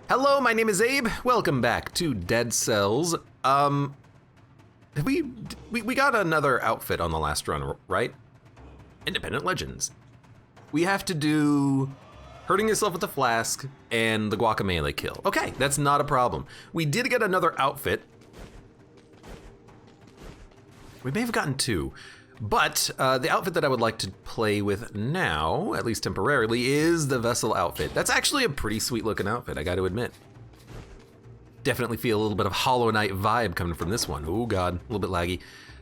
Hello, my name is Abe. Welcome back to Dead Cells. We got another outfit on the last run, right? Independent Legends. We have to do hurting yourself with the flask and the guacamole kill. Okay, that's not a problem. We did get another outfit. We may have gotten two, but the outfit that I would like to play with now, at least temporarily, is the Vessel outfit. That's actually a pretty sweet looking outfit, I gotta admit. Definitely feel a little bit of Hollow Knight vibe coming from this one. Oh God, a little bit laggy.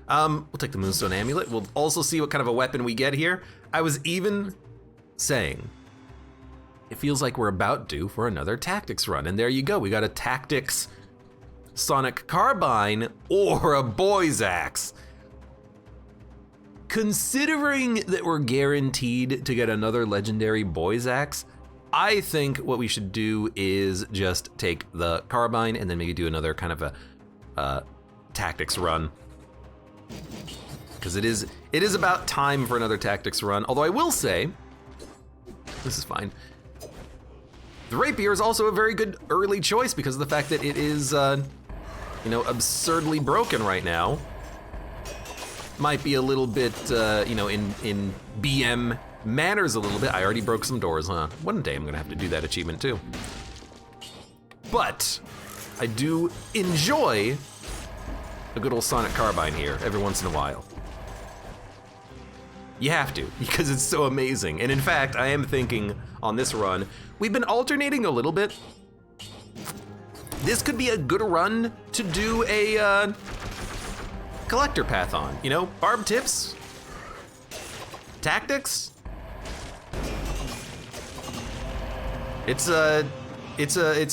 We'll take the Moonstone Amulet. We'll also see what kind of a weapon we get here. I was even saying, it feels like we're about due for another Tactics run. And there you go, we got a Tactics Sonic Carbine or a Boy's Axe. Considering that we're guaranteed to get another legendary Boy's Axe, I think what we should do is just take the Carbine and then maybe do another kind of a Tactics run. Because it is about time for another Tactics run, although I will say, this is fine. The Rapier is also a very good early choice because of the fact that it is, absurdly broken right now. Might be a little bit, in BM manners a little bit. I already broke some doors, huh? One day I'm gonna have to do that achievement too. But I do enjoy a good old Sonic Carbine here every once in a while. You have to, because it's so amazing. And in fact, I am thinking on this run, we've been alternating a little bit. This could be a good run to do a collector path on, barb tips, tactics. It's a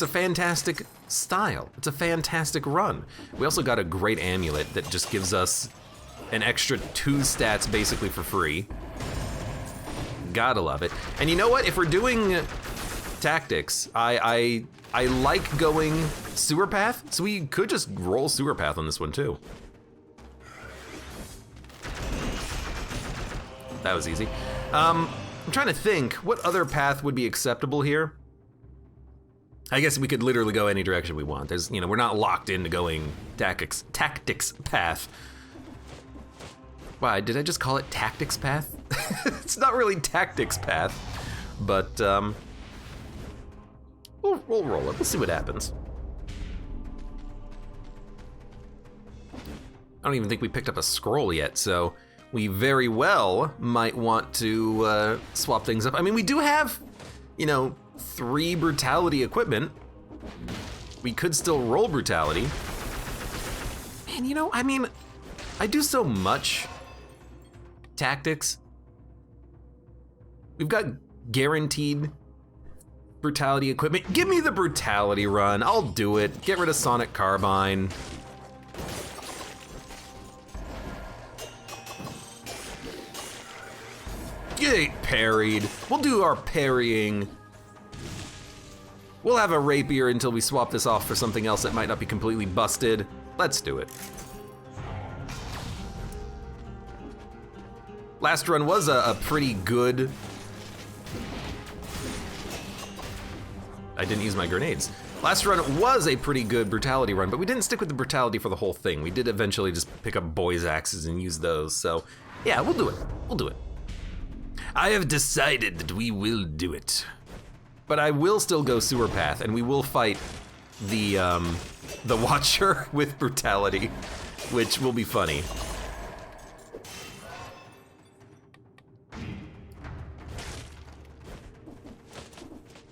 fantastic style. It's a fantastic run. We also got a great amulet that just gives us an extra 2 stats basically for free. Gotta love it. And you know what? If we're doing tactics, I like going sewer path, so we could just roll sewer path on this one too. That was easy. I'm trying to think, what other path would be acceptable here? I guess we could literally go any direction we want. There's, we're not locked into going tactics path. Why, did I just call it tactics path? It's not really tactics path, but we'll roll it. We'll see what happens. I don't even think we picked up a scroll yet, so we very well might want to swap things up. I mean, we do have, 3 brutality equipment. We could still roll brutality. And I do so much tactics. We've got guaranteed brutality equipment. Give me the brutality run, I'll do it. Get rid of Sonic Carbine. Get parried. We'll do our parrying. We'll have a rapier until we swap this off for something else that might not be completely busted. Let's do it. Last run was a pretty good... I didn't use my grenades. Last run was a pretty good brutality run, but we didn't stick with the brutality for the whole thing. We did eventually just pick up Boy's Axes and use those, so yeah, we'll do it. We'll do it. I have decided that we will do it. But I will still go sewer path, and we will fight the Watcher with brutality, which will be funny.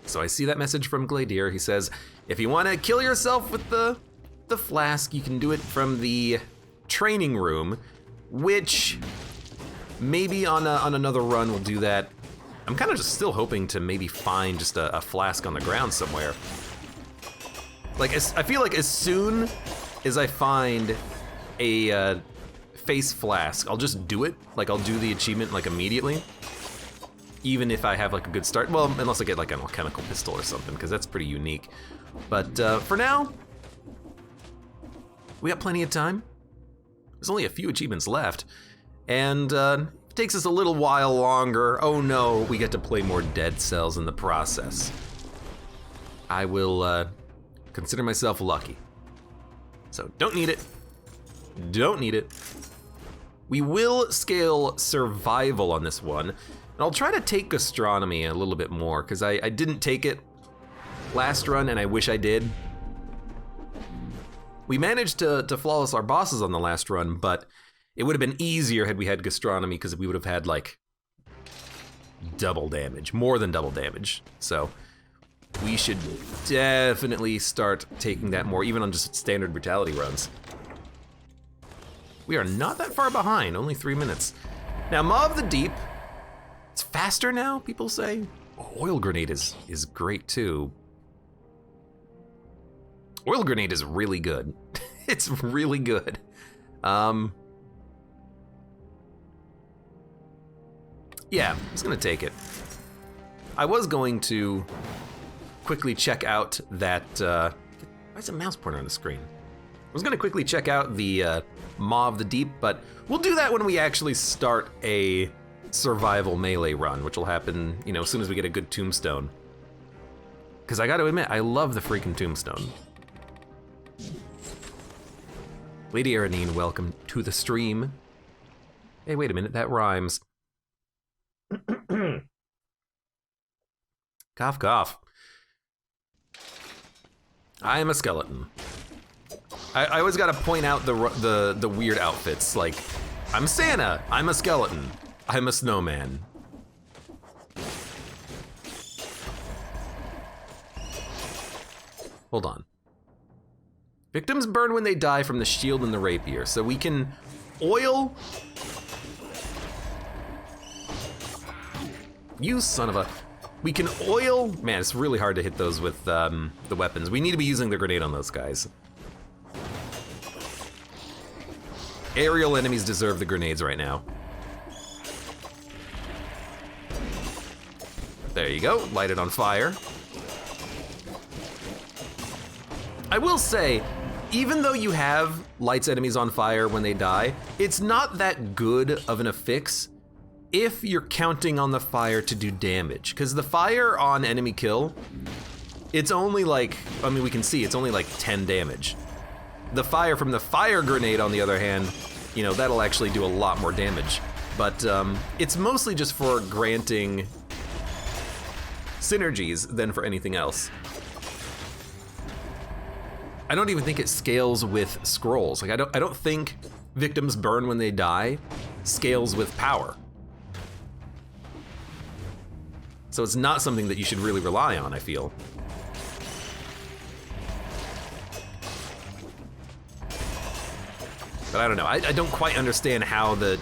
So I see that message from Gladier. He says, if you want to kill yourself with the flask, you can do it from the training room, which maybe on another run we'll do that. I'm kind of just still hoping to maybe find just a flask on the ground somewhere. Like, I feel like as soon as I find a face flask, I'll just do it. Like, I'll do the achievement like immediately. Even if I have like a good start. Well, unless I get like an alchemical pistol or something, because that's pretty unique. But for now, we got plenty of time. There's only a few achievements left. And it takes us a little while longer. Oh no, we get to play more Dead Cells in the process. I will consider myself lucky. So don't need it. Don't need it. We will scale survival on this one. And I'll try to take gastronomy a little bit more, because I didn't take it last run, and I wish I did. We managed to flawless our bosses on the last run, but it would have been easier had we had gastronomy, because we would have had like double damage, more than double damage. So we should definitely start taking that more, even on just standard brutality runs. We are not that far behind, only 3 minutes. Now, Maw of the Deep, it's faster now, people say. Oil Grenade is great too. Oil Grenade is really good. It's really good. Yeah, I'm just gonna take it. I was going to quickly check out that, why is a mouse pointer on the screen? I was gonna quickly check out the Maw of the Deep, but we'll do that when we actually start a survival melee run, which will happen, you know, as soon as we get a good tombstone. Because I gotta admit, I love the freaking tombstone. Lady Aranine, welcome to the stream. Hey, wait a minute, that rhymes. Cough, cough. I am a skeleton. I always gotta point out the weird outfits, like, I'm Santa, I'm a skeleton, I'm a snowman. Hold on. Victims burn when they die from the shield and the rapier, so we can oil. You son of a. We can oil. Man, it's really hard to hit those with the weapons. We need to be using the grenade on those guys. Aerial enemies deserve the grenades right now. There you go, light it on fire. I will say, even though you have lights enemies on fire when they die, it's not that good of an affix if you're counting on the fire to do damage. Because the fire on enemy kill, it's only like, I mean, we can see it's only like 10 damage. The fire from the fire grenade, on the other hand, you know, that'll actually do a lot more damage. But it's mostly just for granting synergies than for anything else. I don't even think it scales with scrolls. Like I don't think victims burn when they die scales with power. So it's not something that you should really rely on, I feel. But I don't know, I don't quite understand how the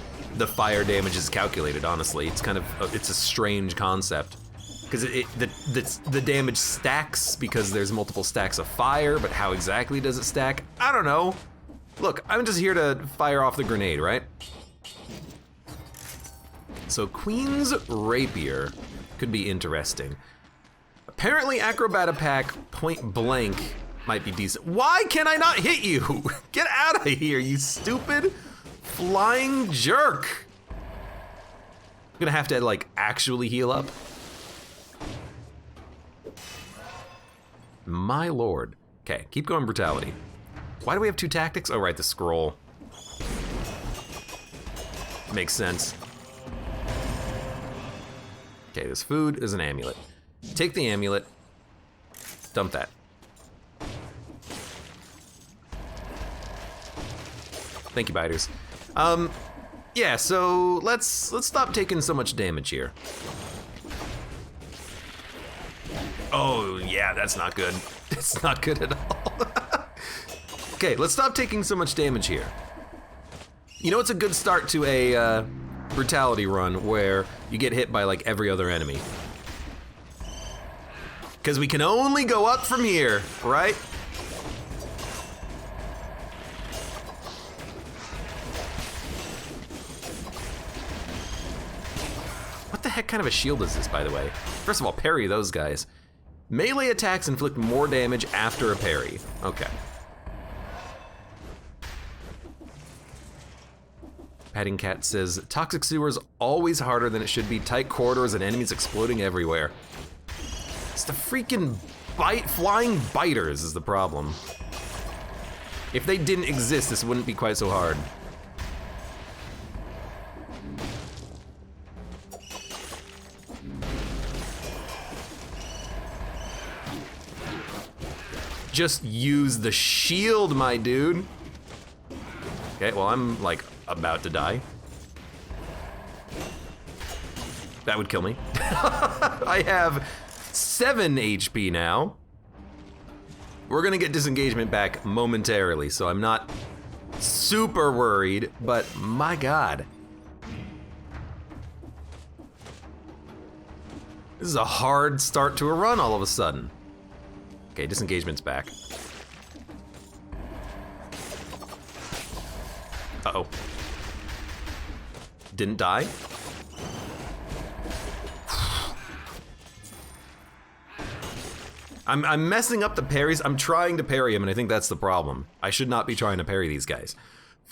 fire damage is calculated, honestly. It's kind of, it's a strange concept. Because the damage stacks because there's multiple stacks of fire, but how exactly does it stack? I don't know. Look, I'm just here to fire off the grenade, right? So Queen's Rapier could be interesting. Apparently Acrobat Pack point blank might be decent. Why can I not hit you? Get out of here, you stupid flying jerk. I'm gonna have to like actually heal up. My lord. Okay, keep going brutality. Why do we have 2 tactics? Oh right, the scroll. Makes sense. Okay, there's food, there's an amulet. Take the amulet, dump that. Thank you, biters. Yeah, so let's stop taking so much damage here. Oh yeah, that's not good. It's not good at all. Okay, let's stop taking so much damage here. You know, it's a good start to a brutality run where you get hit by like every other enemy. Because we can only go up from here, right? What the heck kind of a shield is this, by the way? First of all, parry those guys. Melee attacks inflict more damage after a parry. Okay. Padding Cat says, toxic sewers always harder than it should be. Tight corridors and enemies exploding everywhere. It's the freaking Flying biters is the problem. If they didn't exist, this wouldn't be quite so hard. Just use the shield, my dude. Okay, well, I'm like about to die. That would kill me. I have 7 HP now. We're gonna get disengagement back momentarily, so I'm not super worried, but my God. This is a hard start to a run all of a sudden. Okay, disengagement's back. Uh-oh. Didn't die? I'm messing up the parries. I'm trying to parry him, and I think that's the problem. I should not be trying to parry these guys.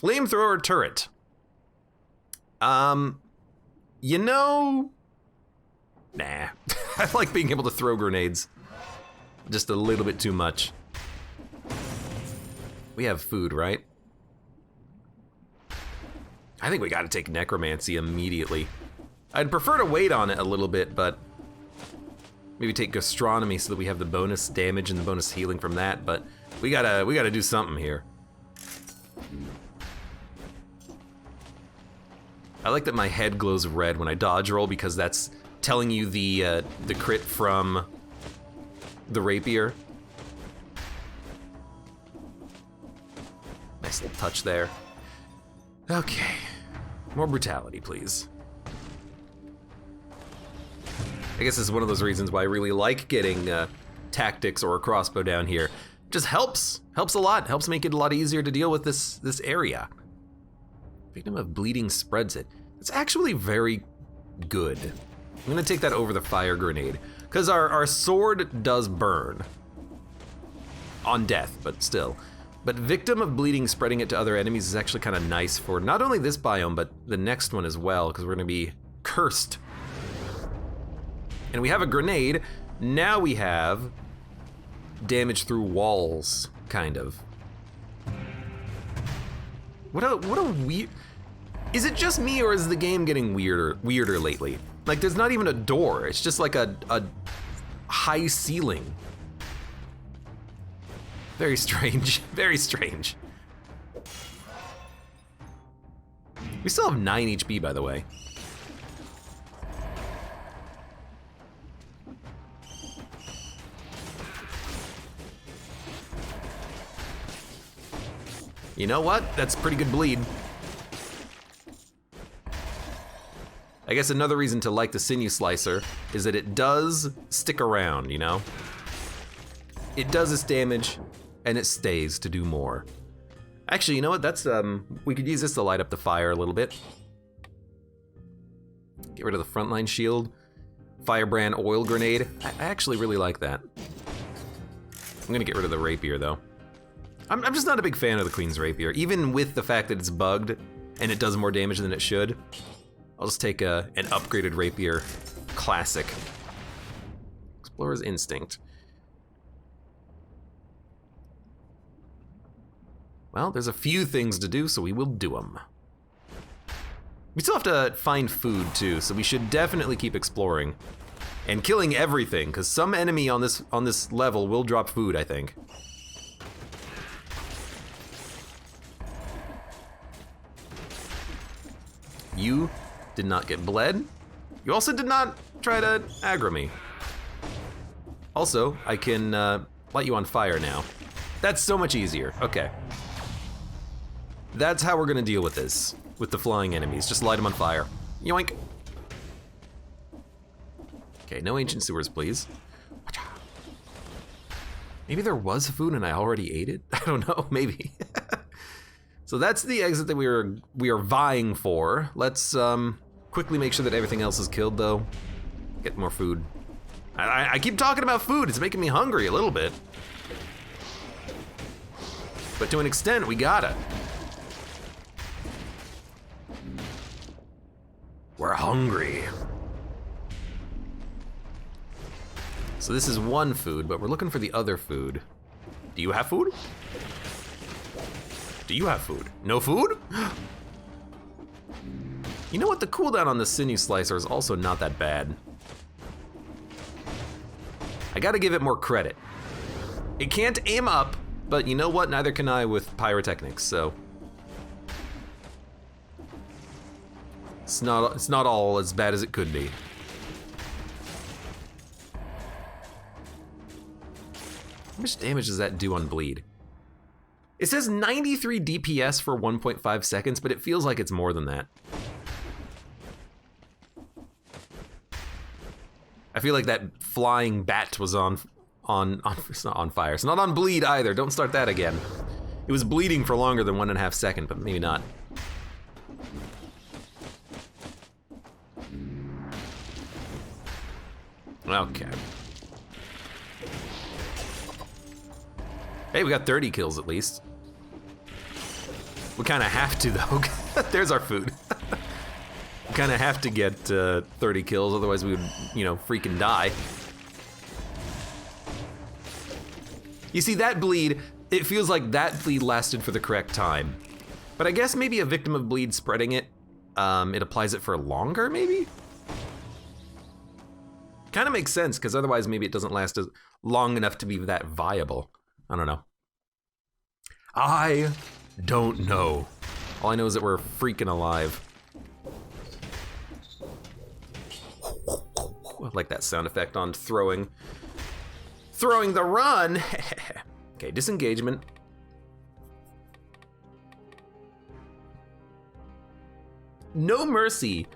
Flamethrower turret. You know... Nah. I like being able to throw grenades. Just a little bit too much. We have food, right? I think we gotta take necromancy immediately. I'd prefer to wait on it a little bit, but maybe take gastronomy so that we have the bonus damage and the bonus healing from that, but we gotta do something here. I like that my head glows red when I dodge roll because that's telling you the crit from the rapier. Nice little touch there. Okay, more brutality, please. I guess this is one of those reasons why I really like getting tactics or a crossbow down here. Just helps a lot. Helps make it a lot easier to deal with this area. Victim of bleeding spreads it. It's actually very good. I'm gonna take that over the fire grenade because our sword does burn on death, but still. But victim of bleeding spreading it to other enemies is actually kind of nice for not only this biome, but the next one as well, because we're gonna be cursed. And we have a grenade. Now we have damage through walls, kind of. What a weird... Is it just me, or is the game getting weirder lately? Like, there's not even a door. It's just like a high ceiling. Very strange, very strange. We still have 9 HP, by the way. You know what? That's pretty good bleed. I guess another reason to like the sinew slicer is that it does stick around, you know? It does its damage, and it stays to do more. Actually, you know what? That's, we could use this to light up the fire a little bit. Get rid of the frontline shield. Firebrand oil grenade. I actually really like that. I'm gonna get rid of the rapier, though. I'm just not a big fan of the Queen's Rapier, even with the fact that it's bugged and it does more damage than it should. I'll just take an upgraded Rapier Classic. Explorer's Instinct. Well, there's a few things to do, so we will do them. We still have to find food too, so we should definitely keep exploring and killing everything, because some enemy on this level will drop food, I think. You did not get bled. You also did not try to aggro me. Also, I can light you on fire now. That's so much easier. Okay. That's how we're gonna deal with this, with the flying enemies. Just light them on fire. Yoink. Okay, no ancient sewers, please. Maybe there was food and I already ate it? I don't know, maybe. So that's the exit that we are vying for. Let's quickly make sure that everything else is killed, though. Get more food. I keep talking about food. It's making me hungry a little bit. But to an extent, we gotta. We're hungry. So this is one food, but we're looking for the other food. Do you have food? Do you have food? No food? You know what? The cooldown on the sinew slicer is also not that bad. I gotta give it more credit. It can't aim up, but you know what? Neither can I with pyrotechnics, so. It's not all as bad as it could be. How much damage does that do on bleed? It says 93 DPS for 1.5 seconds, but it feels like it's more than that. I feel like that flying bat was it's not on fire. It's not on bleed either. Don't start that again. It was bleeding for longer than 1.5 seconds, but maybe not. Okay. Hey, we got 30 kills at least. We kind of have to though. There's our food. We kind of have to get 30 kills, otherwise we would, you know, freaking die. You see, that bleed, it feels like that bleed lasted for the correct time. But I guess maybe a victim of bleed spreading it, it applies it for longer, maybe? Kind of makes sense, because otherwise maybe it doesn't last as long enough to be that viable. I don't know. I don't know. All I know is that we're freaking alive. I like that sound effect on throwing the run. Okay, disengagement. No mercy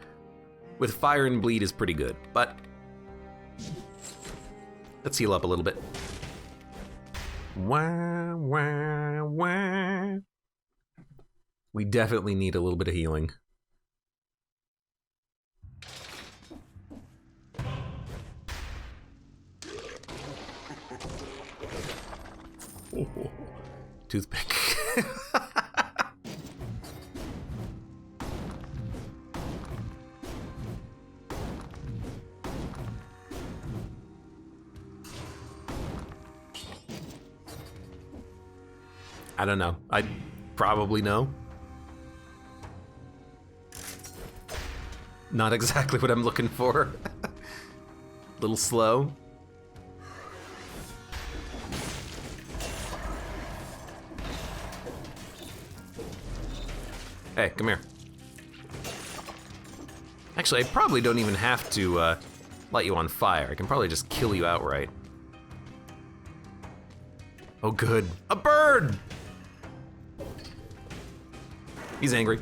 with fire and bleed is pretty good, but let's heal up a little bit. Wah, wah, wah. We definitely need a little bit of healing. Oh, toothpick. I don't know. I probably know. Not exactly what I'm looking for. A little slow. Hey, come here. Actually, I probably don't even have to light you on fire. I can probably just kill you outright. Oh, good. A bird! He's angry.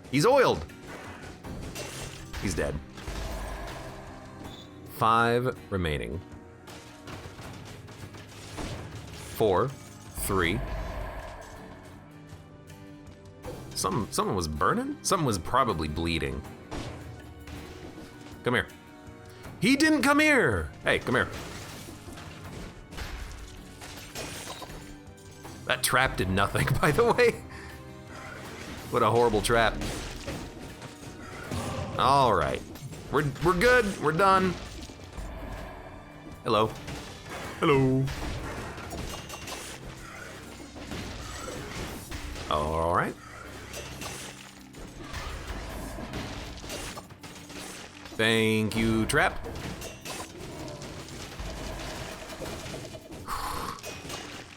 He's oiled. He's dead. 5 remaining. 4, 3. Someone was burning? Someone was probably bleeding. Come here. He didn't come here! Hey, come here. That trap did nothing, by the way. What a horrible trap. All right, we're good. We're done. Hello. Hello. All right. Thank you, trap.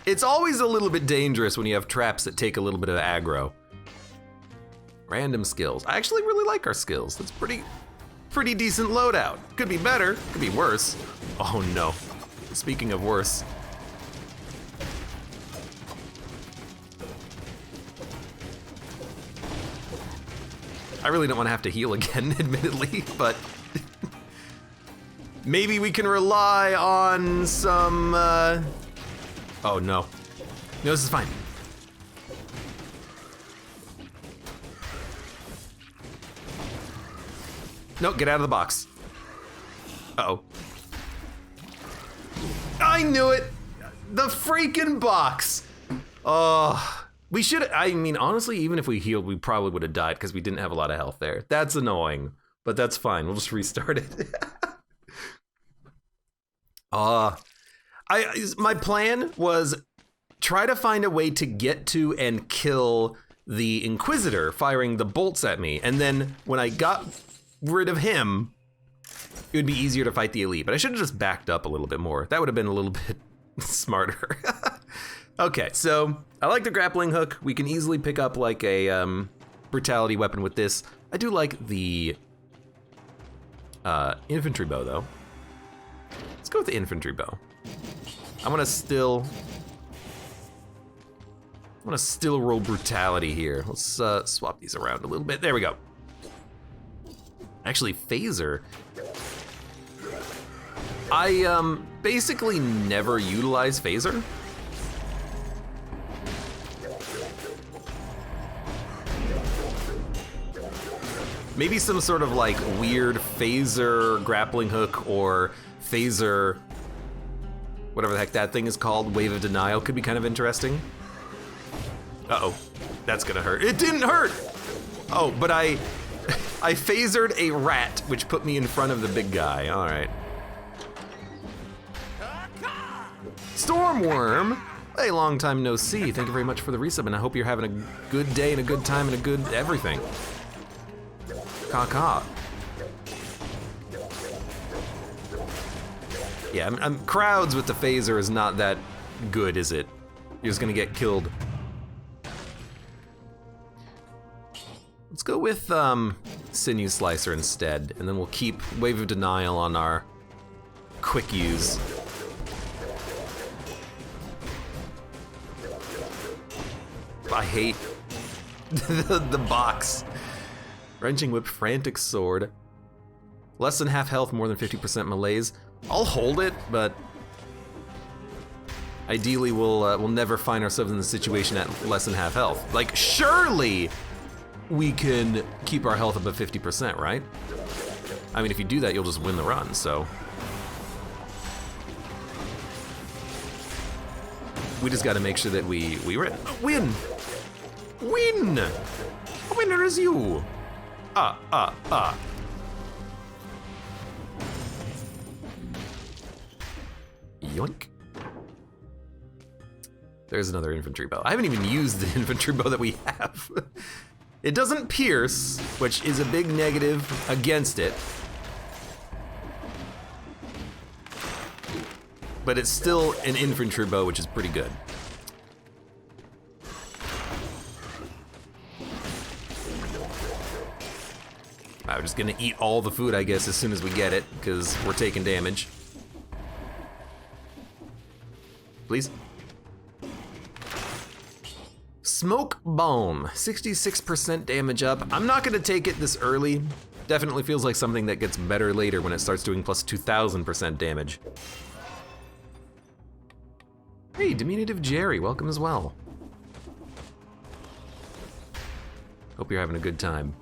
It's always a little bit dangerous when you have traps that take a little bit of aggro. Random skills. I actually really like our skills. That's pretty decent loadout. Could be better, could be worse. Oh no. Speaking of worse. I really don't want to have to heal again, admittedly, but maybe we can rely on some, oh no. No, this is fine. No, get out of the box. Uh-oh. I knew it! The freaking box! Oh, we should, I mean, honestly, even if we healed, we probably would have died because we didn't have a lot of health there. That's annoying, but that's fine. We'll just restart it. My plan was try to find a way to get to and kill the Inquisitor firing the bolts at me, and then when I got rid of him, it would be easier to fight the elite, but I should have just backed up a little bit more. That would have been a little bit smarter. Okay, so I like the grappling hook. We can easily pick up like a brutality weapon with this. I do like the infantry bow though. Let's go with the infantry bow. I want to still roll brutality here. Let's swap these around a little bit. There we go. Actually, phaser. I basically never utilize phaser. Maybe some sort of like weird phaser grappling hook or phaser, whatever the heck that thing is called, wave of denial could be kind of interesting. Uh-oh, that's gonna hurt. It didn't hurt! Oh, but I phasered a rat, which put me in front of the big guy, all right. Stormworm! Hey, long time no see. Thank you very much for the resub, and I hope you're having a good day and a good time and a good everything. Caw. Yeah, crowds with the phaser is not that good, is it? You're just gonna get killed. Let's go with Sinew Slicer instead, and then we'll keep Wave of Denial on our quick use. I hate the box. Wrenching Whip, Frantic Sword. Less than half health, more than 50% malaise. I'll hold it, but ideally we'll never find ourselves in the situation at less than half health. Like, surely we can keep our health above 50%, right? I mean, if you do that, you'll just win the run, so. We just gotta make sure that we win. Win! Win! A winner is you! Yoink. There's another infantry bow. I haven't even used the infantry bow that we have. It doesn't pierce, which is a big negative against it. But it's still an infantry bow, which is pretty good. I'm just gonna eat all the food, I guess, as soon as we get it, because we're taking damage. Please. Smoke Bomb, 66% damage up. I'm not gonna take it this early. Definitely feels like something that gets better later when it starts doing plus 2,000% damage. Hey, Diminutive Jerry, welcome as well. Hope you're having a good time.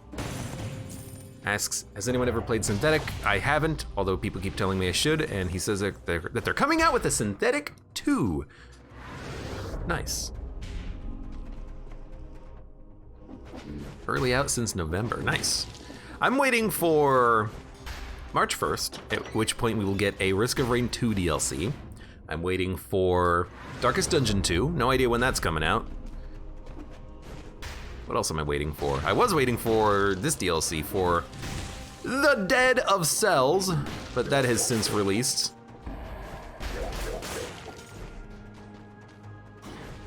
Asks, has anyone ever played Synthetic? I haven't, although people keep telling me I should, and he says that they're coming out with a Synthetic 2. Nice. Early out since November, nice. I'm waiting for March 1st, at which point we will get a Risk of Rain 2 DLC. I'm waiting for Darkest Dungeon 2, no idea when that's coming out. What else am I waiting for? I was waiting for this DLC for The Dead of Cells, but that has since released.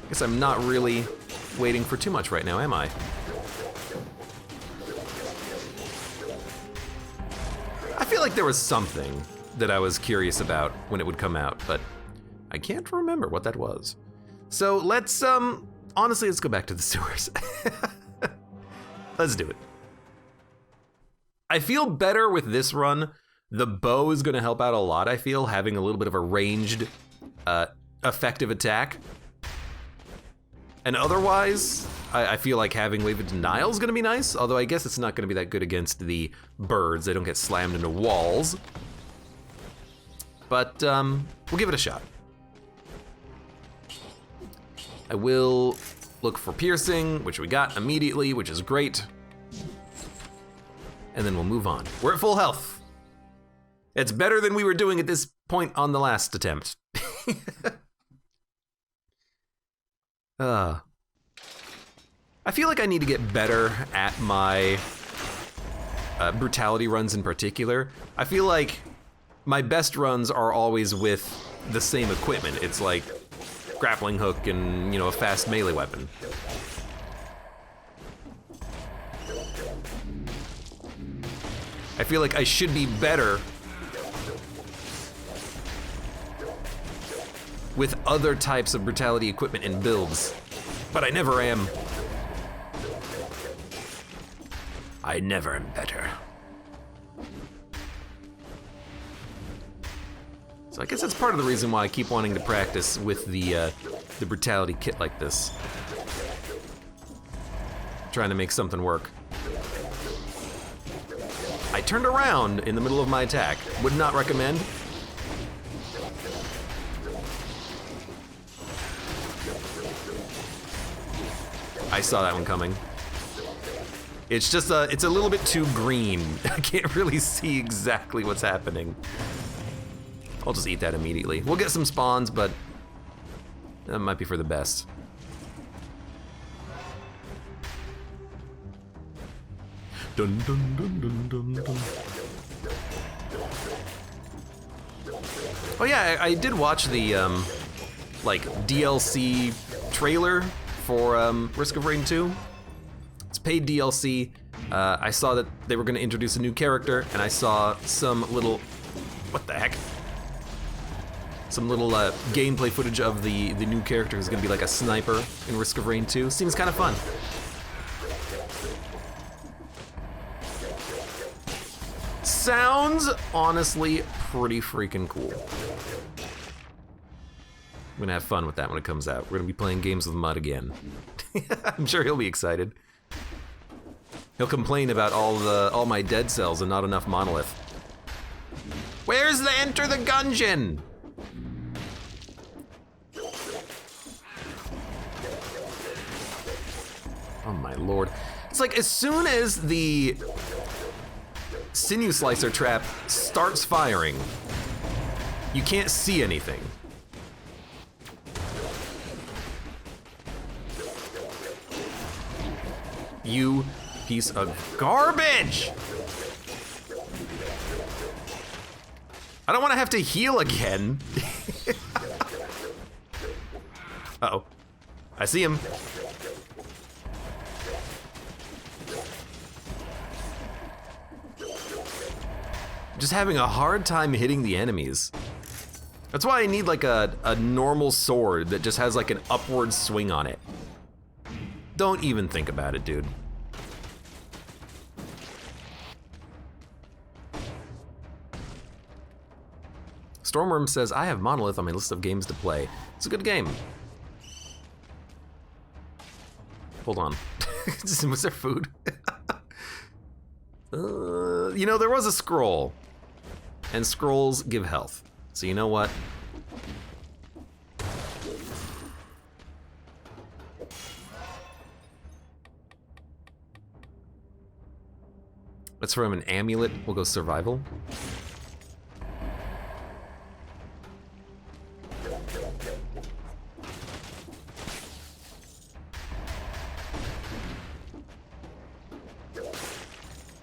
Guess I'm not really waiting for too much right now, am I? I feel like there was something that I was curious about when it would come out, but I can't remember what that was. So let's, honestly, let's go back to the sewers. Let's do it. I feel better with this run. The bow is gonna help out a lot, I feel, having a little bit of a ranged, effective attack. And otherwise, I feel like having Wave of Denial is gonna be nice, although I guess it's not gonna be that good against the birds. They don't get slammed into walls. But we'll give it a shot. I will look for piercing, which we got immediately, which is great. And then we'll move on. We're at full health. It's better than we were doing at this point on the last attempt. I feel like I need to get better at my brutality runs in particular. I feel like my best runs are always with the same equipment. It's like grappling hook and, you know, a fast melee weapon. I feel like I should be better with other types of brutality equipment and builds, but I never am. I never am better. So I guess that's part of the reason why I keep wanting to practice with the brutality kit like this. Trying to make something work. I turned around in the middle of my attack. Would not recommend. I saw that one coming. It's just it's a little bit too green. I can't really see exactly what's happening. I'll just eat that immediately. We'll get some spawns, but that might be for the best. Dun, dun, dun, dun, dun, dun. Oh yeah, I did watch the like DLC trailer for Risk of Rain 2. It's paid DLC. I saw that they were gonna introduce a new character, and I saw some little, what the heck? Some little gameplay footage of the new character who's gonna be like a sniper in Risk of Rain 2. Seems kind of fun. Sounds honestly pretty freaking cool. I'm gonna have fun with that when it comes out. We're gonna be playing games with Mud again. I'm sure he'll be excited. He'll complain about all my dead cells and not enough monolith. Where's the enter the gungeon? Oh my lord. It's like as soon as the sinew slicer trap starts firing, you can't see anything. You piece of garbage! I don't want to have to heal again. Uh-oh. I see him. Just having a hard time hitting the enemies. That's why I need like a normal sword that just has like an upward swing on it. Don't even think about it, dude. Stormworm says, I have Monolith on my list of games to play. It's a good game. Hold on. Was there food? You know, there was a scroll. And scrolls give health. So you know what? Let's throw him an amulet. We'll go survival.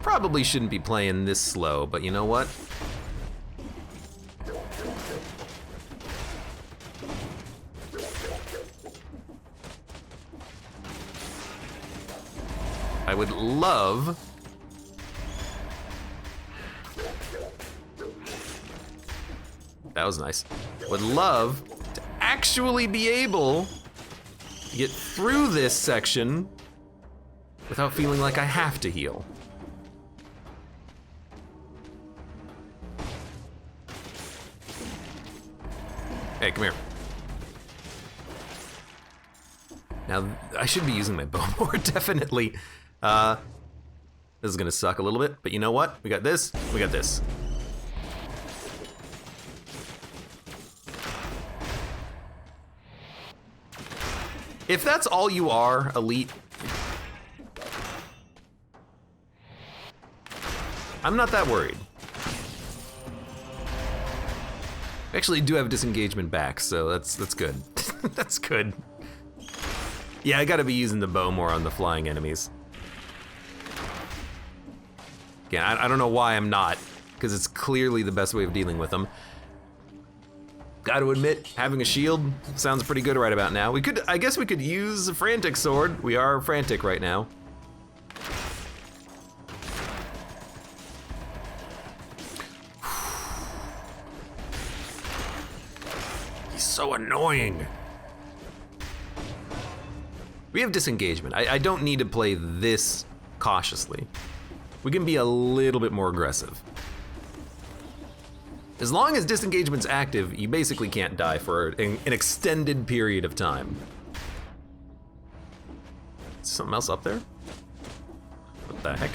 Probably shouldn't be playing this slow, but you know what? I would love that was nice. Would love to actually be able to get through this section without feeling like I have to heal. Hey, come here. Now, I should be using my bow more, definitely. This is gonna suck a little bit, but you know what? We got this, we got this. If that's all you are, Elite, I'm not that worried. We actually do have disengagement back, so that's good. That's good. Yeah, I gotta be using the bow more on the flying enemies. Again, I don't know why I'm not, because it's clearly the best way of dealing with them. Gotta admit, having a shield sounds pretty good right about now. I guess we could use a frantic sword. We are frantic right now. He's so annoying. We have disengagement. I don't need to play this cautiously. We can be a little bit more aggressive. As long as disengagement's active, you basically can't die for an extended period of time. Is something else up there? What the heck?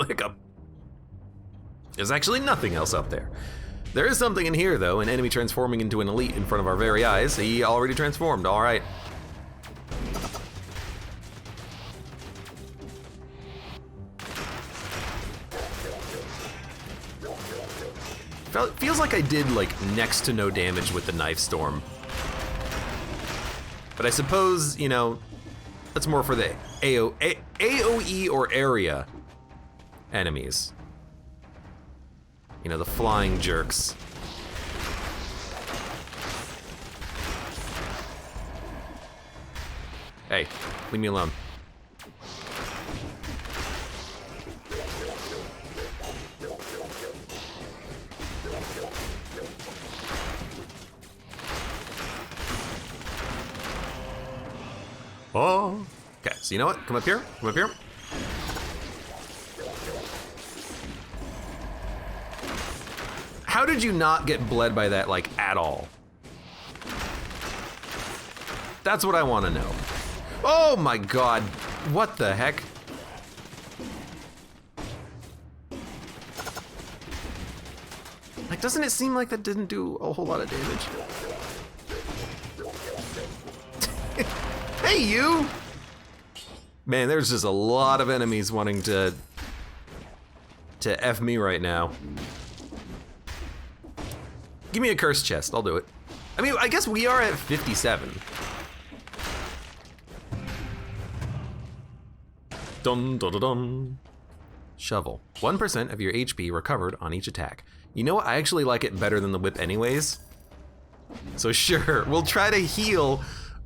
Hiccup. There's actually nothing else up there. There is something in here though, an enemy transforming into an elite in front of our very eyes. He already transformed, all right. Feels like I did like next to no damage with the knife storm. But I suppose, you know, that's more for the AoE or area enemies. You know, the flying jerks. Hey, leave me alone. Oh, okay, so you know what? Come up here, come up here. How did you not get bled by that, like, at all? That's what I want to know. Oh my god, what the heck? Like, doesn't it seem like that didn't do a whole lot of damage? Hey, you! Man, there's just a lot of enemies wanting to F me right now. Give me a cursed chest, I'll do it. I mean, I guess we are at 57. Dun dun dun dun. Shovel. 1% of your HP recovered on each attack. You know what? I actually like it better than the whip anyways. So sure, we'll try to heal.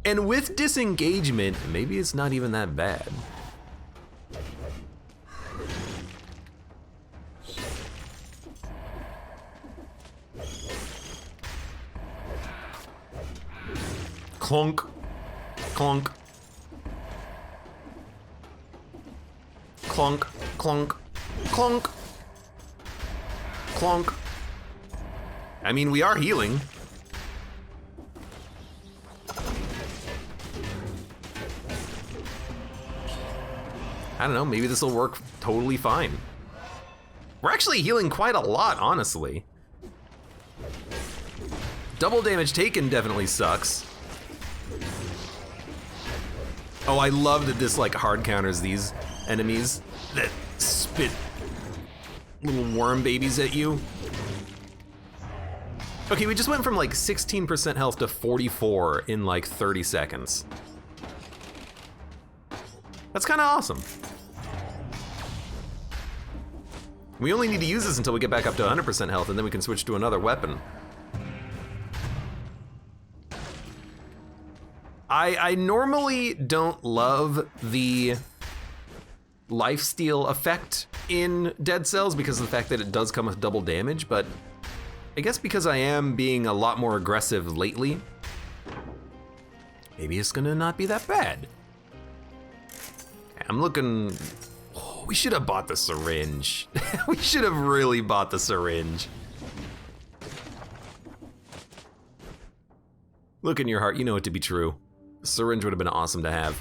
And with disengagement, maybe it's not even that bad. Clunk, clunk, clunk, clunk, clunk, clunk. I mean, we are healing. I don't know, maybe this will work totally fine. We're actually healing quite a lot, honestly. Double damage taken definitely sucks. Oh, I love that this like hard counters these enemies that spit little worm babies at you. Okay, we just went from like 16% health to 44 in like 30 seconds. That's kind of awesome. We only need to use this until we get back up to 100% health, and then we can switch to another weapon. I normally don't love the lifesteal effect in Dead Cells because of the fact that it does come with double damage, but I guess because I am being a lot more aggressive lately, maybe it's gonna not be that bad. I'm looking... Oh, we should have bought the syringe. We should have really bought the syringe. Look in your heart, you know it to be true. The syringe would have been awesome to have.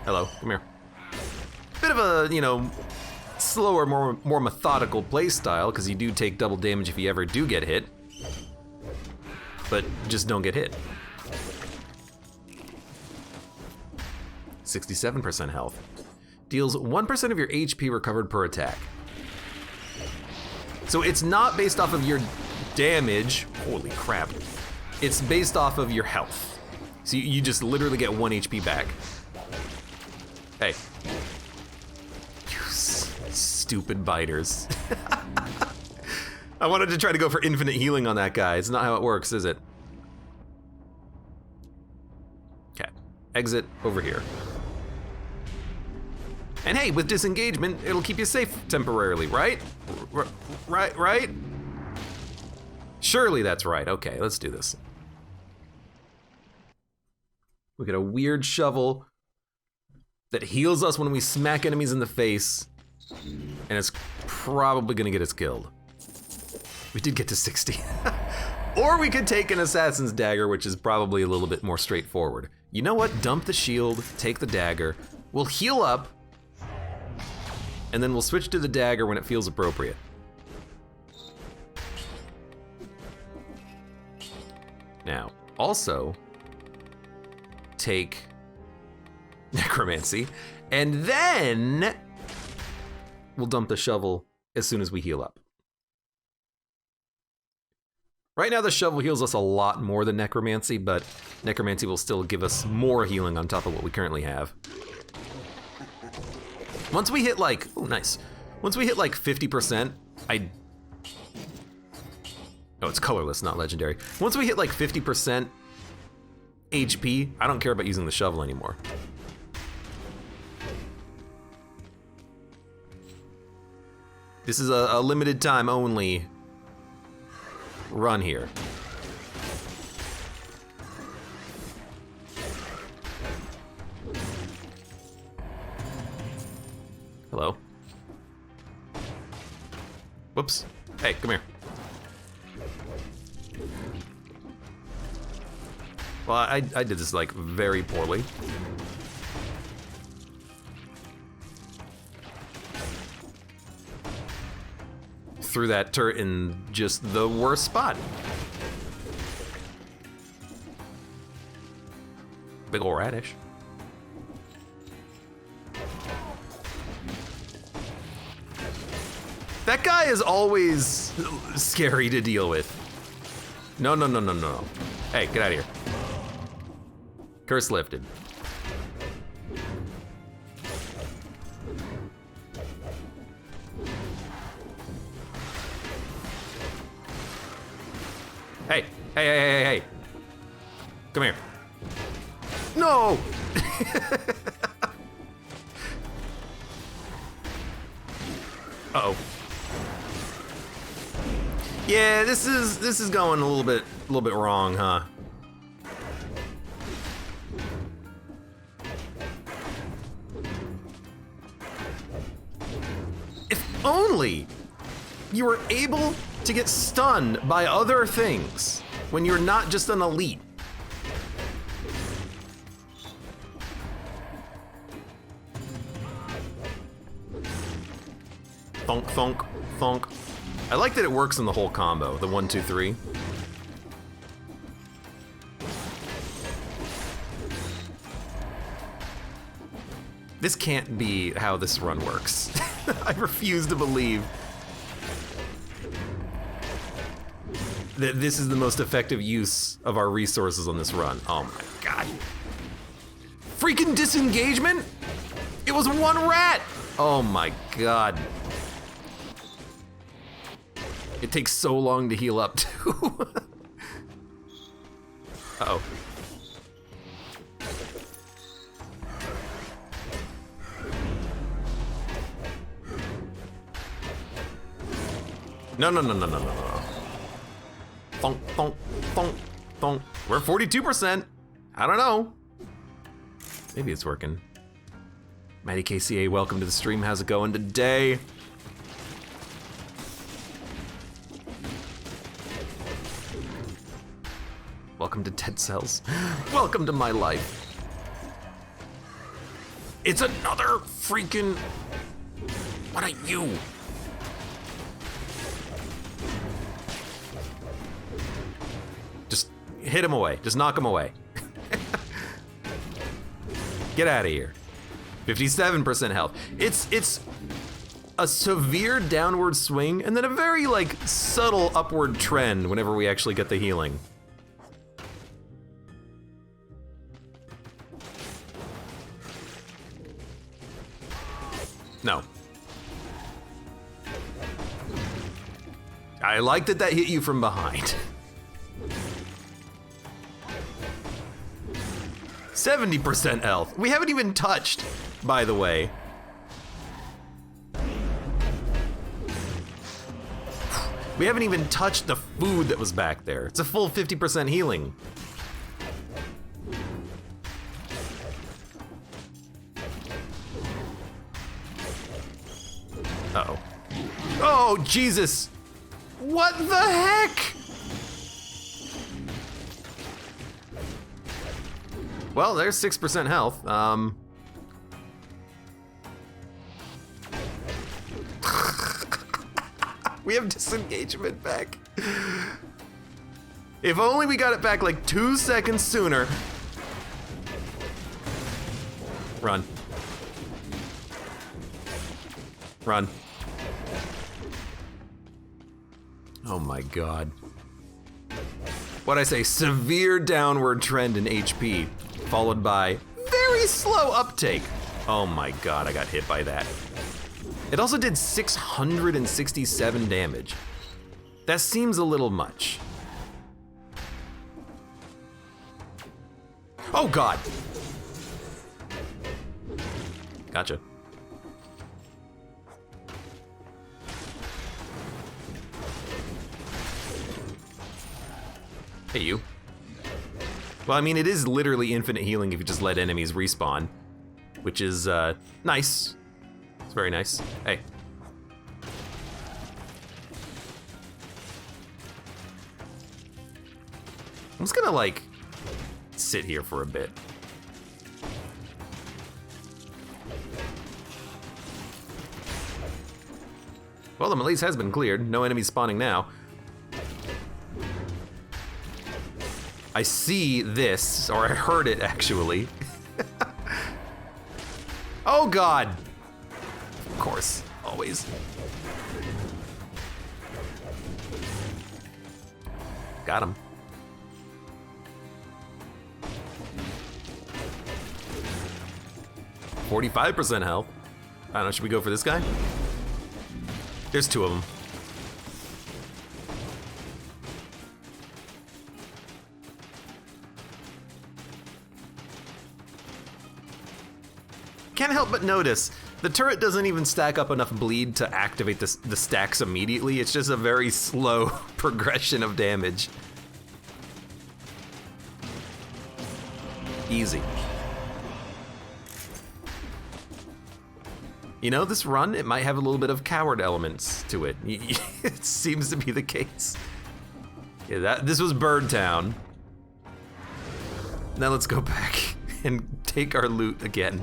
Hello, come here. Bit of a, you know, slower, more methodical play style, because you do take double damage if you ever do get hit. But just don't get hit. 67% health. Deals 1% of your HP recovered per attack. So it's not based off of your damage. Holy crap. It's based off of your health. So you just literally get 1 HP back. Hey. You stupid biters. I wanted to try to go for infinite healing on that guy. It's not how it works, is it? Okay, exit over here. And hey, with disengagement, it'll keep you safe temporarily, right? Right? Surely that's right. Okay, let's do this. We get a weird shovel that heals us when we smack enemies in the face, and it's probably gonna get us killed. We did get to 60. Or we could take an assassin's dagger, which is probably a little bit more straightforward. You know what? Dump the shield, take the dagger. We'll heal up, and then we'll switch to the dagger when it feels appropriate. Now, also, take necromancy, and then we'll dump the shovel as soon as we heal up. Right now the shovel heals us a lot more than necromancy, but necromancy will still give us more healing on top of what we currently have. Once we hit like, oh nice. Once we hit like 50%, oh, it's colorless, not legendary. Once we hit like 50% HP, I don't care about using the shovel anymore. This is a limited time only run here. Hello. Whoops. Hey, come here. Well, I did this like very poorly. Threw that turret in just the worst spot. Big ol' radish. That guy is always scary to deal with. No. Hey, get out of here. Curse lifted. Hey. Come here. No! Uh-oh. Yeah, this is going a little bit wrong, huh? If only you were able to get stunned by other things when you're not just an elite. Thunk, thunk, thunk. I like that it works in the whole combo, the 1, 2, 3. This can't be how this run works. I refuse to believe that this is the most effective use of our resources on this run. Oh my god. Freaking disengagement? It was 1 rat! Oh my god. It takes so long to heal up too. Uh-oh. No. Thunk. We're 42%. I don't know. Maybe it's working. Mighty KCA, welcome to the stream. How's it going today? Welcome to Dead Cells. Welcome to my life. It's another freaking... What are you? Just hit him away. Just knock him away. Get out of here. 57% health. It's a severe downward swing and then a very like subtle upward trend whenever we actually get the healing. No. I like that hit you from behind. 70% health. We haven't even touched, by the way. We haven't even touched the food that was back there. It's a full 50% healing. Uh-oh. Oh, Jesus! What the heck? Well, there's 6% health. We have disengagement back. If only we got it back like 2 seconds sooner. Run. Run. Oh my God. What'd I say? Severe downward trend in HP, followed by very slow uptake. Oh my God, I got hit by that. It also did 667 damage. That seems a little much. Oh God. Gotcha. Hey, you. Well, I mean, it is literally infinite healing if you just let enemies respawn, which is nice. It's very nice. Hey. I'm just gonna like sit here for a bit. Well, the malaise has been cleared. No enemies spawning now. I see this, or I heard it actually. Oh God! Of course, always. Got him. %45 health. I don't know, should we go for this guy? There's two of them. Can't help but notice, the turret doesn't even stack up enough bleed to activate the stacks immediately. It's just a very slow progression of damage. Easy. You know, this run, it might have a little bit of coward elements to it. It seems to be the case. Yeah, this was Bird Town. Now let's go back and take our loot again.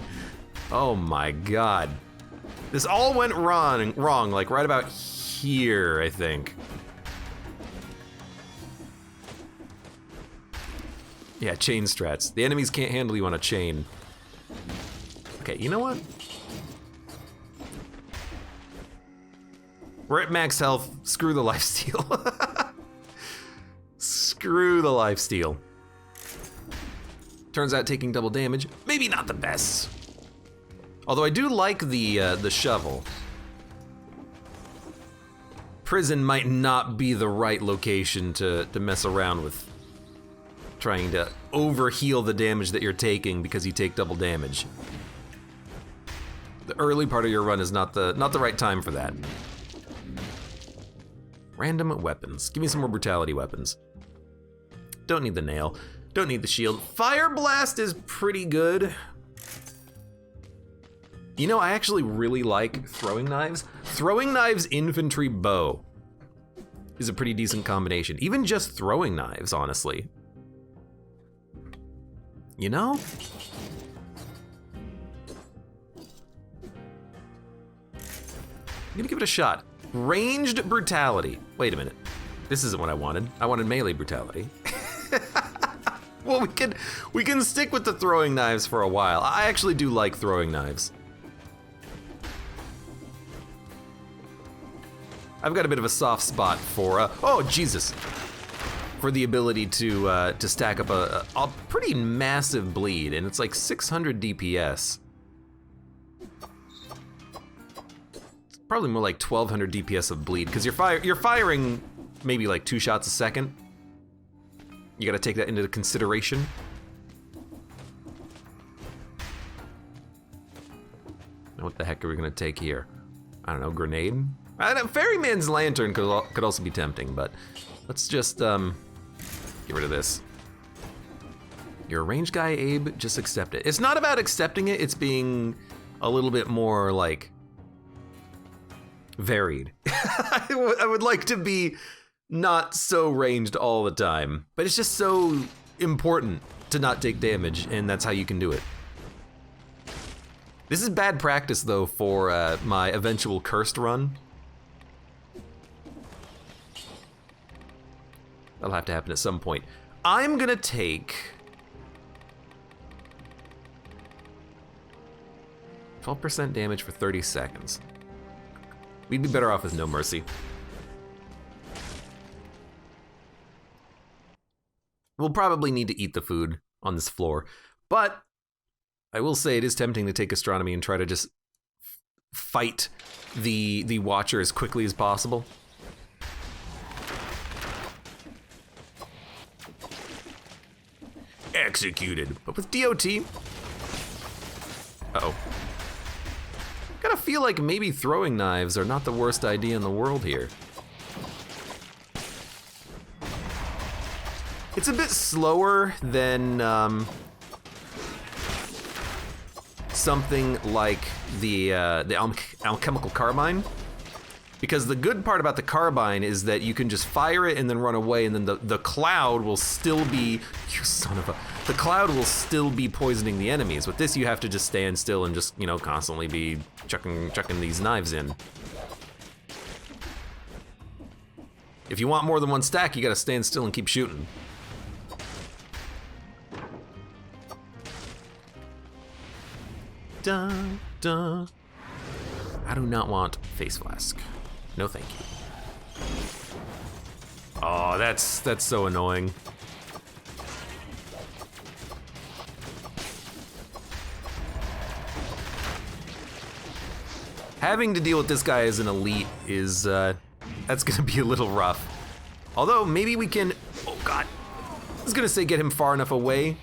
Oh my God. This all went wrong, like right about here, I think. Yeah, chain strats. The enemies can't handle you on a chain. Okay, you know what? We're at max health. Screw the lifesteal. Screw the lifesteal. Turns out taking double damage, maybe not the best. Although I do like the shovel. Prison might not be the right location to mess around with trying to overheal the damage that you're taking because you take double damage. The early part of your run is not the right time for that. Random weapons. Give me some more brutality weapons. Don't need the nail. Don't need the shield. Fire blast is pretty good. You know, I actually really like throwing knives. Throwing knives, infantry, bow is a pretty decent combination. Even just throwing knives, honestly. You know? I'm gonna give it a shot. Ranged brutality. Wait a minute. This isn't what I wanted. I wanted melee brutality. Well, we can stick with the throwing knives for a while. I actually do like throwing knives. I've got a bit of a soft spot for, oh Jesus, for the ability to stack up a pretty massive bleed, and it's like 600 DPS. It's probably more like 1200 DPS of bleed, because you're firing maybe like 2 shots a second. You gotta take that into consideration. Now what the heck are we gonna take here? I don't know, grenade? Ferryman's lantern could also be tempting, but let's just get rid of this. You're a range guy, Abe, just accept it. It's not about accepting it, it's being a little bit more like varied. I would like to be not so ranged all the time, but it's just so important to not take damage, and that's how you can do it. This is bad practice though for my eventual cursed run. That'll have to happen at some point. I'm gonna take 12% damage for 30 seconds. We'd be better off with no mercy. We'll probably need to eat the food on this floor, but I will say it is tempting to take astronomy and try to just fight the Watcher as quickly as possible. Executed. But with DOT... Uh-oh. Gotta feel like maybe throwing knives are not the worst idea in the world here. It's a bit slower than something like the alchemical carbine, because the good part about the carbine is that you can just fire it and then run away, and then the cloud will still be, you son of a, the cloud will still be poisoning the enemies. With this, you have to just stand still and just, you know, constantly be chucking these knives in. If you want more than one stack, you gotta stand still and keep shooting. Dun, dun. I do not want face flask. No, thank you. Oh, that's so annoying. Having to deal with this guy as an elite is, that's gonna be a little rough. Although, maybe we can, oh God. I was gonna say get him far enough away.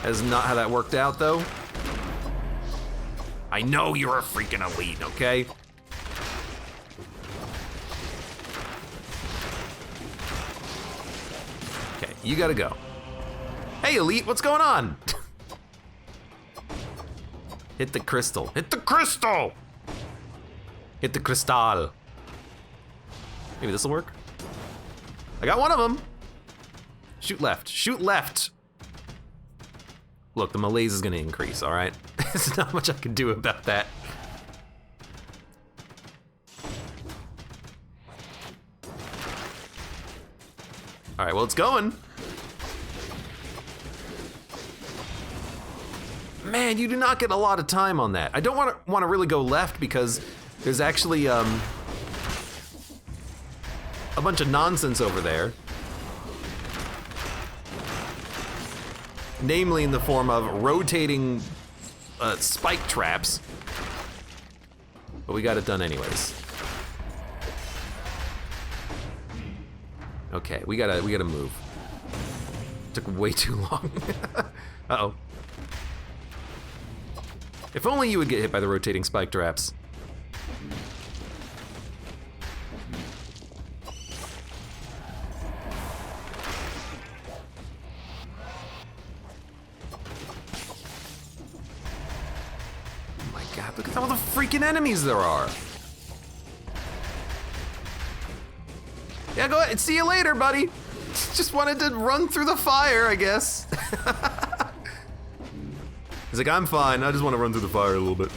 That's not how that worked out, though. I know you're a freaking elite, okay? Okay, you gotta go. Hey, elite, what's going on? Hit the crystal. Hit the crystal! Hit the crystal. Maybe this'll work. I got one of them. Shoot left, shoot left. Look, the malaise is gonna increase, all right? There's not much I can do about that. All right, well, it's going. Man, you do not get a lot of time on that. I don't want to really go left because there's actually a bunch of nonsense over there. Namely in the form of rotating spike traps. But we got it done anyways. Okay, we gotta move. Took way too long. Uh-oh. If only you would get hit by the rotating spike traps. God, look at all the freaking enemies there are. Yeah, go ahead. See you later, buddy. Just wanted to run through the fire, I guess. He's like, I'm fine. I just want to run through the fire a little bit.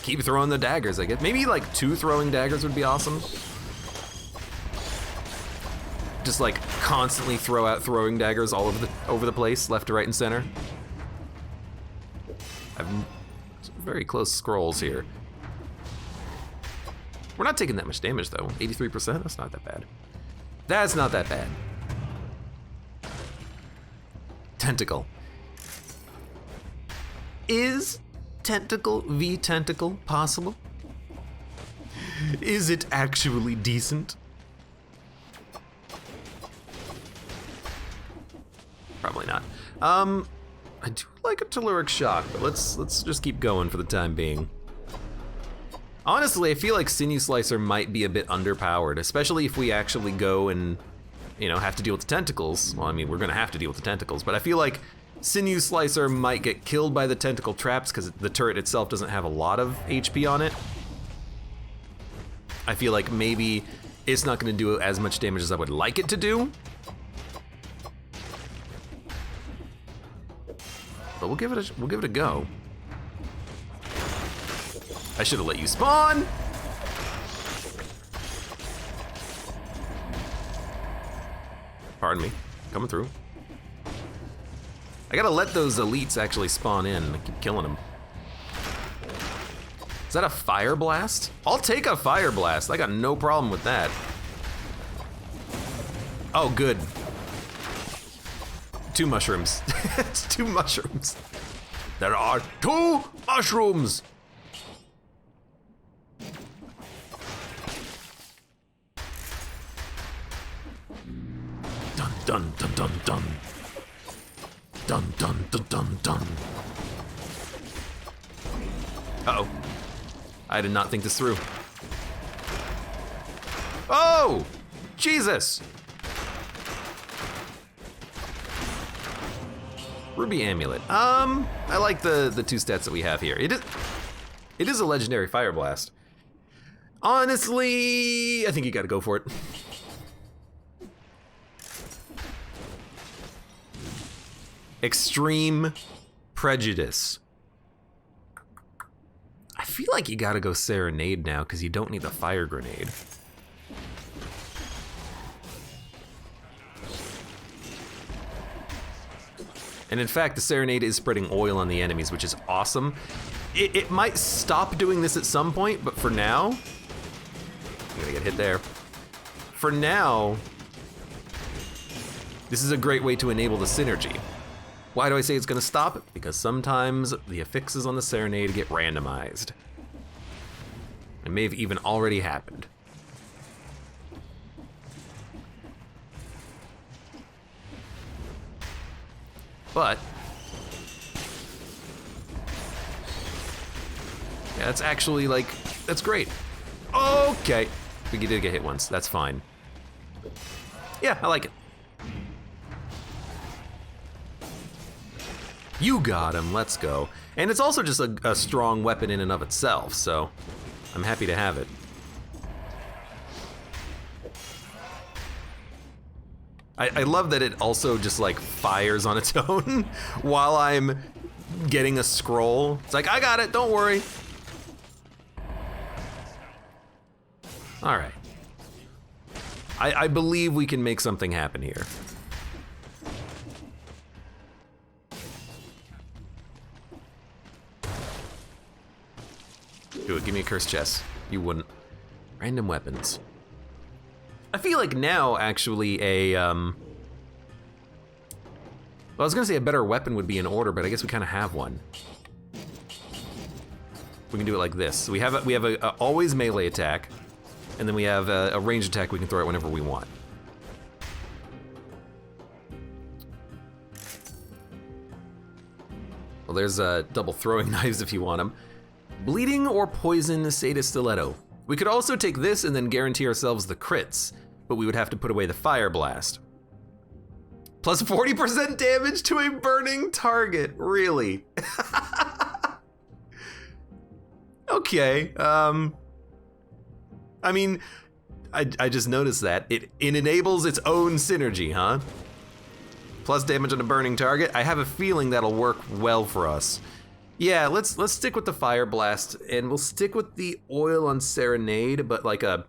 Just keep throwing the daggers, I guess. Maybe like 2 throwing daggers would be awesome. Just like constantly throw out throwing daggers all over the place, left to right and center. I've some very close scrolls here. We're not taking that much damage though. 83%, that's not that bad. That's not that bad. Tentacle. Is tentacle v tentacle possible? Is it actually decent? Probably not. I do like a telluric shock, but let's just keep going for the time being. Honestly, I feel like Sinew Slicer might be a bit underpowered, especially if we actually go and, you know, have to deal with the tentacles. Well, I mean, we're gonna have to deal with the tentacles, but I feel like Sinew Slicer might get killed by the tentacle traps because the turret itself doesn't have a lot of HP on it. I feel like maybe it's not gonna do as much damage as I would like it to do. But we'll give it a go. I should have let you spawn. Pardon me, coming through. I gotta let those elites actually spawn in. I keep killing them. Is that a fire blast? I'll take a fire blast. I got no problem with that. Oh, good. 2 mushrooms. It's 2 mushrooms. There are 2 mushrooms. Dun dun dun dun dun. Dun dun dun dun dun. Uh-oh. I did not think this through. Oh! Jesus! Ruby Amulet. I like the 2 stats that we have here. It is a legendary Fire Blast. Honestly, I think you gotta go for it. Extreme Prejudice. I feel like you gotta go Serenade now because you don't need the Fire Grenade. And in fact, the Serenade is spreading oil on the enemies, which is awesome. It might stop doing this at some point, but for now, I'm gonna get hit there. For now, this is a great way to enable the synergy. Why do I say it's gonna stop? Because sometimes the affixes on the Serenade get randomized. It may have even already happened. But yeah, that's actually like, that's great. Okay, we did get hit once, that's fine. Yeah, I like it. You got him, let's go. And it's also just a strong weapon in and of itself, so I'm happy to have it. I love that it also just like fires on its own while I'm getting a scroll. It's like, I got it, don't worry. All right. I believe we can make something happen here. Do it, give me a cursed chest. You wouldn't. Random weapons. I feel like now, actually, well, I was gonna say a better weapon would be in order, but I guess we kind of have one. We can do it like this. We have a always melee attack, and then we have a ranged attack we can throw out whenever we want. Well, there's double throwing knives if you want them. Bleeding or poison Seda Stiletto. We could also take this and then guarantee ourselves the crits, but we would have to put away the Fire Blast. Plus 40% damage to a burning target, really? Okay, I mean, I just noticed that. It enables its own synergy, huh? Plus damage on a burning target. I have a feeling that'll work well for us. Yeah, let's stick with the Fire Blast, and we'll stick with the oil on Serenade, but like a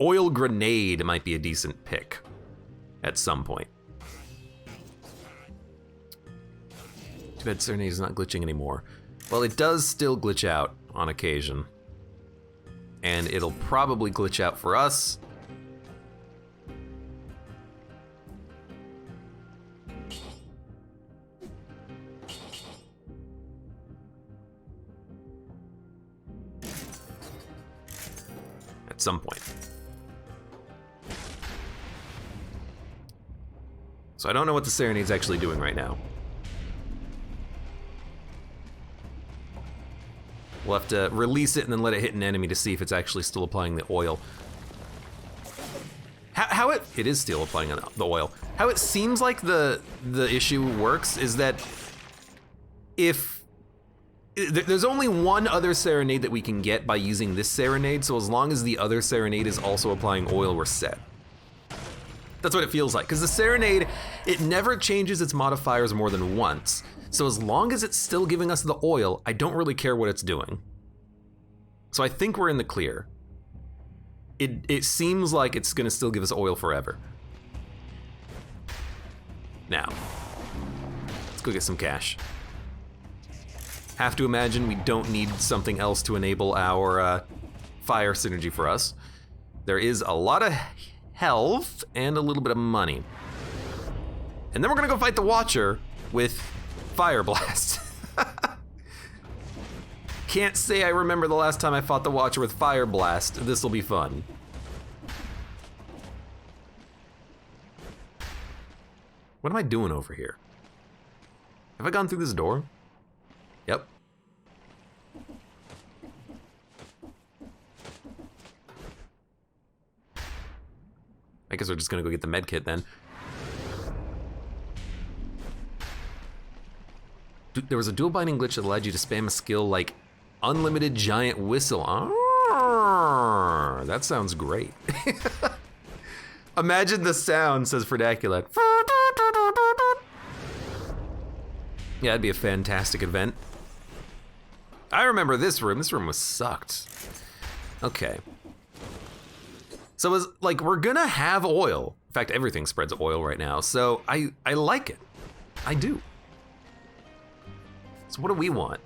oil grenade might be a decent pick at some point. Too bad Serenade is not glitching anymore. Well, it does still glitch out on occasion. And it'll probably glitch out for us. At some point. So I don't know what the Serenade's actually doing right now. We'll have to release it and then let it hit an enemy to see if it's actually still applying the oil. How it is still applying the oil. How it seems like the issue works is that if there's only one other Serenade that we can get by using this Serenade, so as long as the other Serenade is also applying oil, we're set. That's what it feels like, because the Serenade, it never changes its modifiers more than once. So as long as it's still giving us the oil, I don't really care what it's doing. So I think we're in the clear. It seems like it's gonna still give us oil forever. Now, let's go get some cash. Have to imagine we don't need something else to enable our fire synergy for us. There is a lot of health and a little bit of money. And then we're gonna go fight the Watcher with Fire Blast. Can't say I remember the last time I fought the Watcher with Fire Blast. This'll be fun. What am I doing over here? Have I gone through this door? Yep. I guess we're just gonna go get the med kit then. There was a dual binding glitch that allowed you to spam a skill like unlimited giant whistle. That sounds great. Imagine the sound, says Fredacula. Yeah, that'd be a fantastic event. I remember this room. This room was sucked. Okay. So it's like we're gonna have oil. In fact, everything spreads oil right now. So I like it. I do. So what do we want?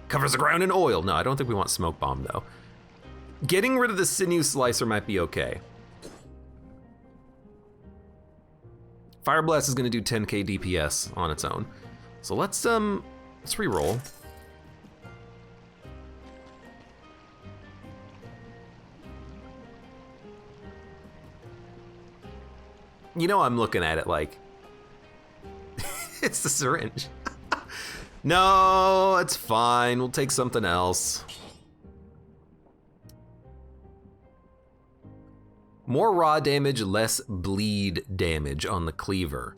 Covers the ground in oil. No, I don't think we want smoke bomb though. Getting rid of the sinew slicer might be okay. Fire Blast is gonna do 10k DPS on its own. So let's re-roll. You know I'm looking at it like it's the syringe. No, it's fine. We'll take something else. More raw damage, less bleed damage on the cleaver.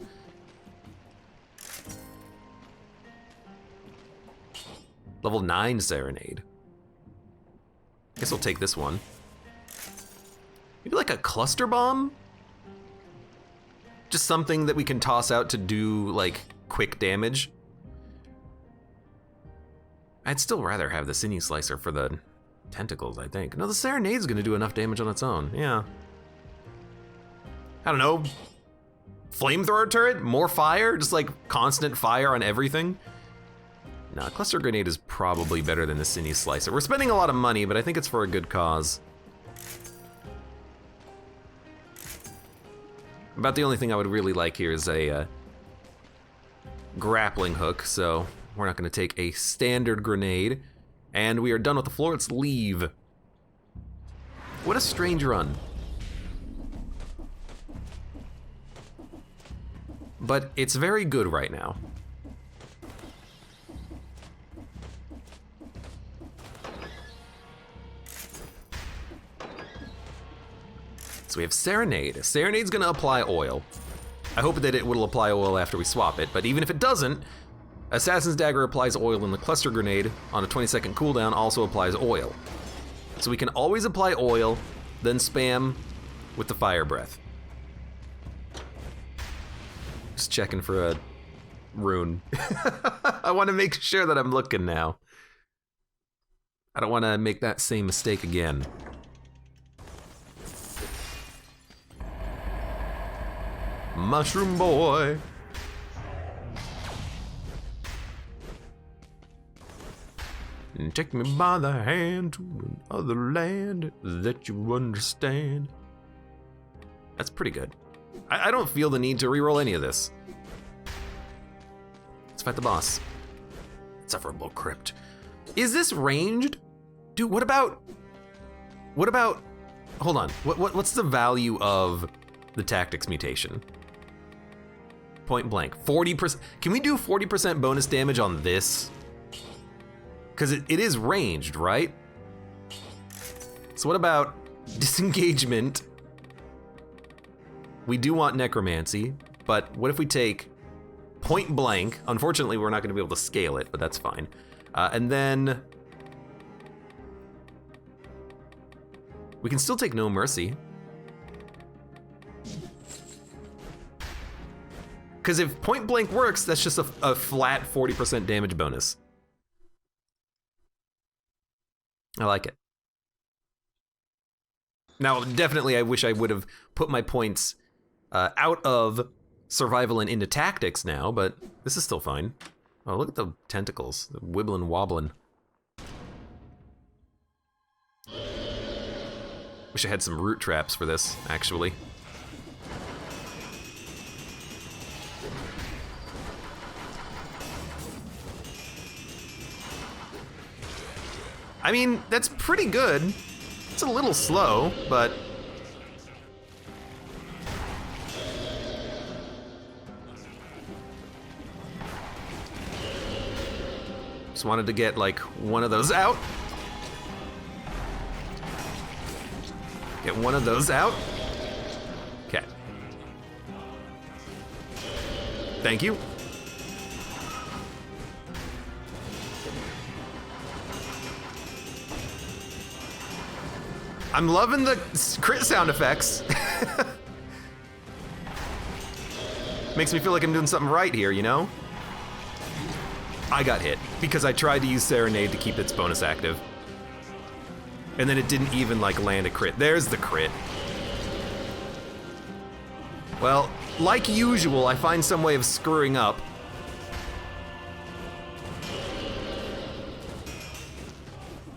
Level 9 Serenade. Guess we'll take this one. Maybe like a cluster bomb? Just something that we can toss out to do like quick damage. I'd still rather have the sinew slicer for the tentacles, I think. No, the Serenade's gonna do enough damage on its own, yeah. I don't know, flamethrower turret, more fire, just like constant fire on everything. Nah, cluster grenade is probably better than the sinew slicer. We're spending a lot of money, but I think it's for a good cause. About the only thing I would really like here is a grappling hook, so we're not gonna take a standard grenade. And we are done with the floor, let's leave. What a strange run. But it's very good right now. So we have Serenade. Serenade's gonna apply oil. I hope that it will apply oil after we swap it, but even if it doesn't, Assassin's Dagger applies oil and the Cluster Grenade on a 20-second cooldown also applies oil. So we can always apply oil, then spam with the Fire Breath. Just checking for a rune. I want to make sure that I'm looking now. I don't want to make that same mistake again. Mushroom boy. And take me by the hand to another land that you understand. That's pretty good. I don't feel the need to reroll any of this. Let's fight the boss. Insufferable crypt. Is this ranged? Dude, what about, hold on, what's the value of the tactics mutation? Point blank, 40%, can we do 40% bonus damage on this? Because it is ranged, right? So what about disengagement? We do want necromancy, but what if we take point blank? Unfortunately, we're not gonna be able to scale it, but that's fine. And then we can still take no mercy. Because if point blank works, that's just a flat 40% damage bonus. I like it. Now, definitely I wish I would have put my points out of survival and into tactics now, but this is still fine. Oh, look at the tentacles, the wibbling wobbling. Wish I had some root traps for this, actually. I mean, that's pretty good. It's a little slow, but... Just wanted to get, like, one of those out. Get one of those out. Okay. Thank you. I'm loving the crit sound effects. Makes me feel like I'm doing something right here, you know? I got hit because I tried to use Serenade to keep its bonus active. And then it didn't even like land a crit. There's the crit. Well, like usual, I find some way of screwing up.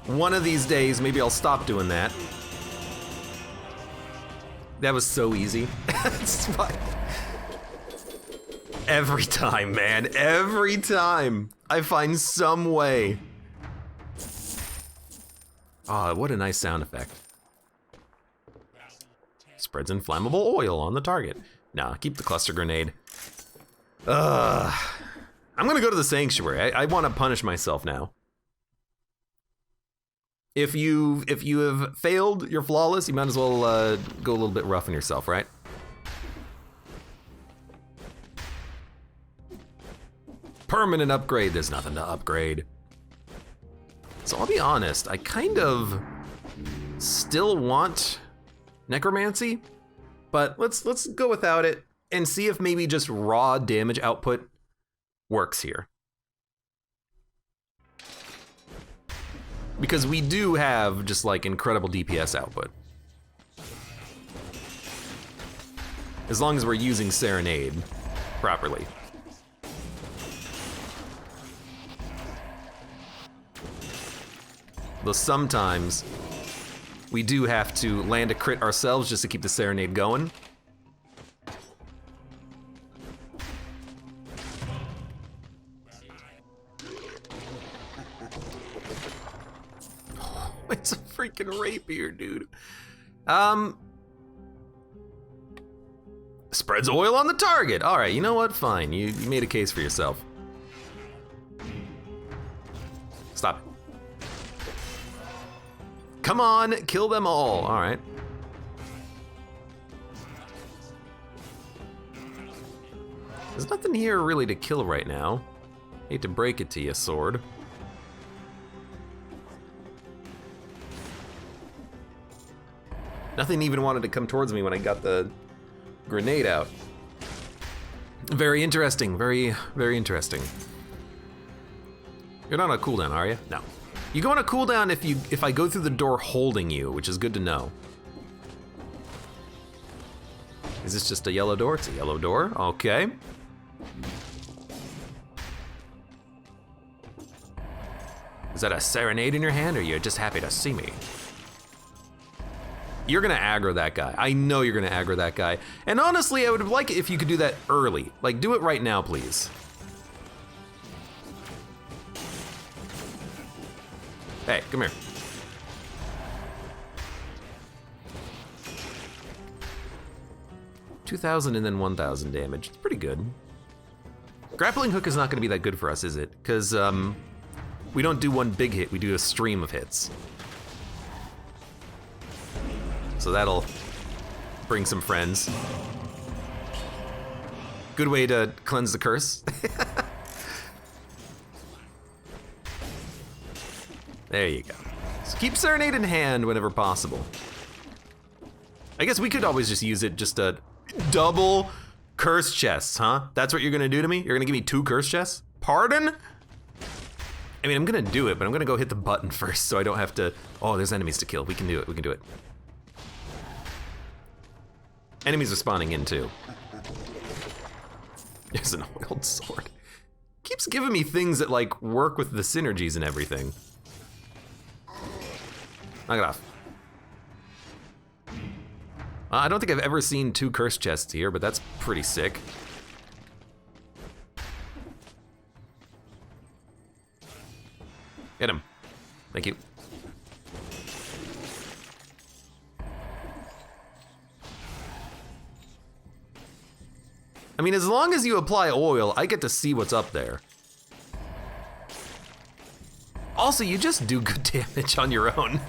One of these days, maybe I'll stop doing that. That was so easy. It's fine. Every time, man, every time I find some way. Ah, what a nice sound effect. Spreads inflammable oil on the target. Nah, keep the cluster grenade. I'm gonna go to the sanctuary. I want to punish myself now. If you have failed, you're flawless, you might as well go a little bit rough on yourself, right? Permanent upgrade, there's nothing to upgrade. So I'll be honest, I kind of still want necromancy, but let's go without it and see if maybe just raw damage output works here. Because we do have just like incredible DPS output. As long as we're using Serenade properly. Though sometimes we do have to land a crit ourselves just to keep the Serenade going. It's a freaking rapier, dude. Spreads oil on the target. All right, you know what? Fine. You made a case for yourself. Stop it. Come on, kill them all. All right. There's nothing here really to kill right now. Hate to break it to you, sword. Nothing even wanted to come towards me when I got the grenade out. Very interesting, very, very interesting. You're not on a cooldown, are you? No. You go on a cooldown if I go through the door holding you, which is good to know. Is this just a yellow door? It's a yellow door, okay. Is that a serenade in your hand, or you're just happy to see me? You're gonna aggro that guy. I know you're gonna aggro that guy. And honestly, I would like it if you could do that early. Like, do it right now, please. Hey, come here. $2,000 and then 1,000 damage. It's pretty good. Grappling hook is not gonna be that good for us, is it? Because, we don't do one big hit, we do a stream of hits. So that'll bring some friends. Good way to cleanse the curse. There you go. So keep Serenade in hand whenever possible. I guess we could always just use it just to double curse chests, huh? That's what you're gonna do to me? You're gonna give me 2 curse chests? Pardon? I mean, I'm gonna do it, but I'm gonna go hit the button first so I don't have to, oh, there's enemies to kill. We can do it, we can do it. Enemies are spawning in too. There's an oiled sword. Keeps giving me things that like work with the synergies and everything. Knock it off. I don't think I've ever seen 2 curse chests here, but that's pretty sick. Hit him. Thank you. I mean, as long as you apply oil, I get to see what's up there. Also, you just do good damage on your own.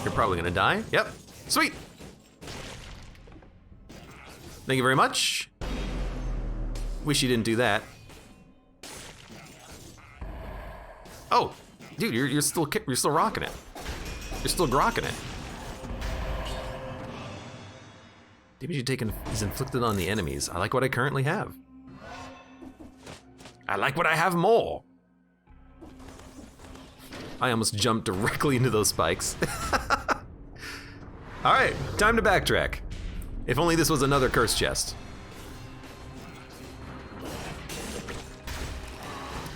You're probably gonna die. Yep, sweet. Thank you very much. Wish you didn't do that. Oh, dude, you're still rocking it. You're still grokking it. Damage you taken is inflicted on the enemies. I like what I currently have. I like what I have more. I almost jumped directly into those spikes. All right, time to backtrack. If only this was another curse chest.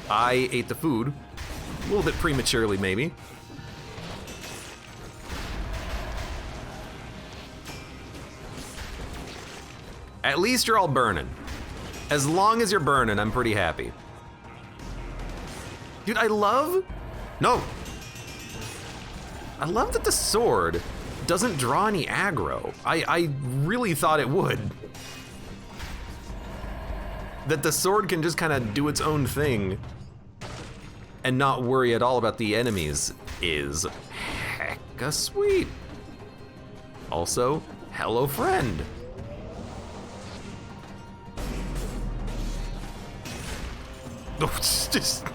I ate the food, a little bit prematurely maybe. At least you're all burning. As long as you're burning, I'm pretty happy. Dude, I love that the sword doesn't draw any aggro. I really thought it would. That the sword can just kind of do its own thing and not worry at all about the enemies is hecka sweet. Also, hello friend. Oh, just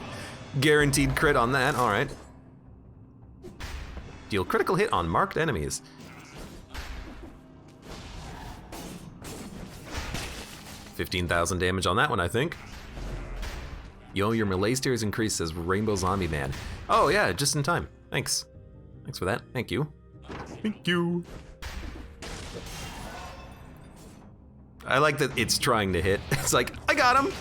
guaranteed crit on that, all right. Deal critical hit on marked enemies. $15,000 damage on that one, I think. Yo, your melee steer is increased, says Rainbow Zombie Man. Oh yeah, just in time. Thanks. Thanks for that. Thank you. Thank you. I like that it's trying to hit. It's like, I got him.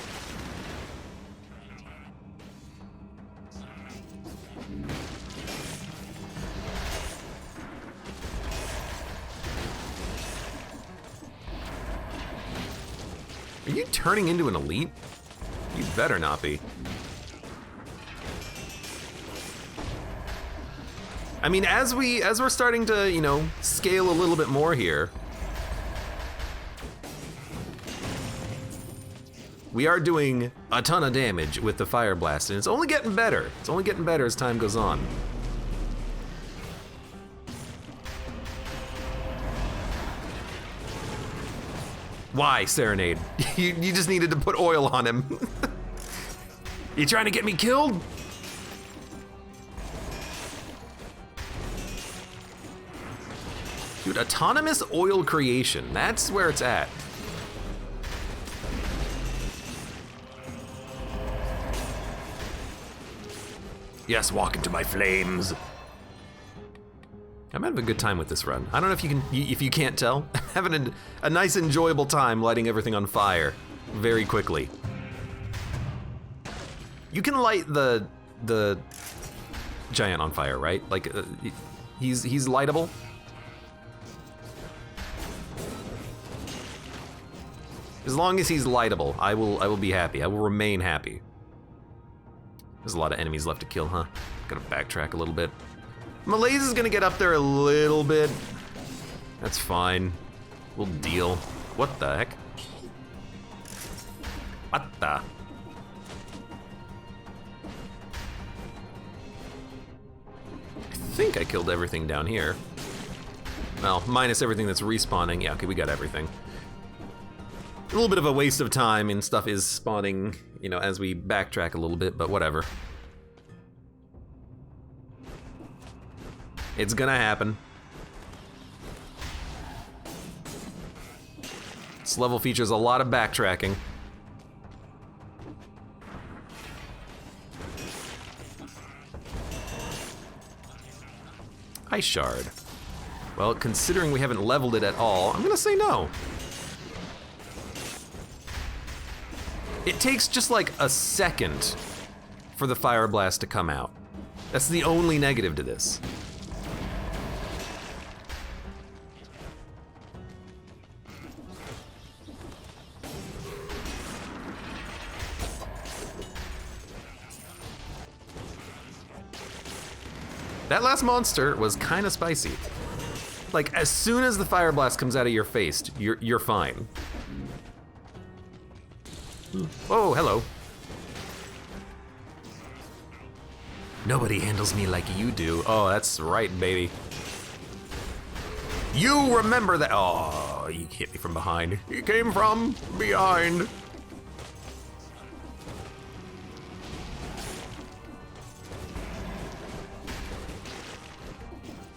Are you turning into an elite? You better not be. I mean, as we're starting to, you know, scale a little bit more here, we are doing a ton of damage with the Fire Blast, and it's only getting better. It's only getting better as time goes on. Why, Serenade? You just needed to put oil on him. You trying to get me killed? Dude, autonomous oil creation. That's where it's at. Yes, walk into my flames. I'm having a good time with this run. I don't know if you can't tell. I'm having a nice, enjoyable time lighting everything on fire very quickly. You can light the giant on fire, right? Like he's lightable. As long as he's lightable, I will be happy. I will remain happy. There's a lot of enemies left to kill, huh? Gotta backtrack a little bit. Malaise is gonna get up there a little bit. That's fine. We'll deal. What the heck? What the? I think I killed everything down here. Well, minus everything that's respawning. Yeah, okay, we got everything. A little bit of a waste of time, and stuff is spawning, you know, as we backtrack a little bit, but whatever. It's gonna happen. This level features a lot of backtracking. Ice shard. Well, considering we haven't leveled it at all, I'm gonna say no. It takes just like a second for the fire blast to come out. That's the only negative to this. That last monster was kind of spicy. Like, as soon as the fire blast comes out of your face, you're fine. Oh, hello. Nobody handles me like you do. Oh, that's right, baby. You remember that. Oh, you hit me from behind. He came from behind.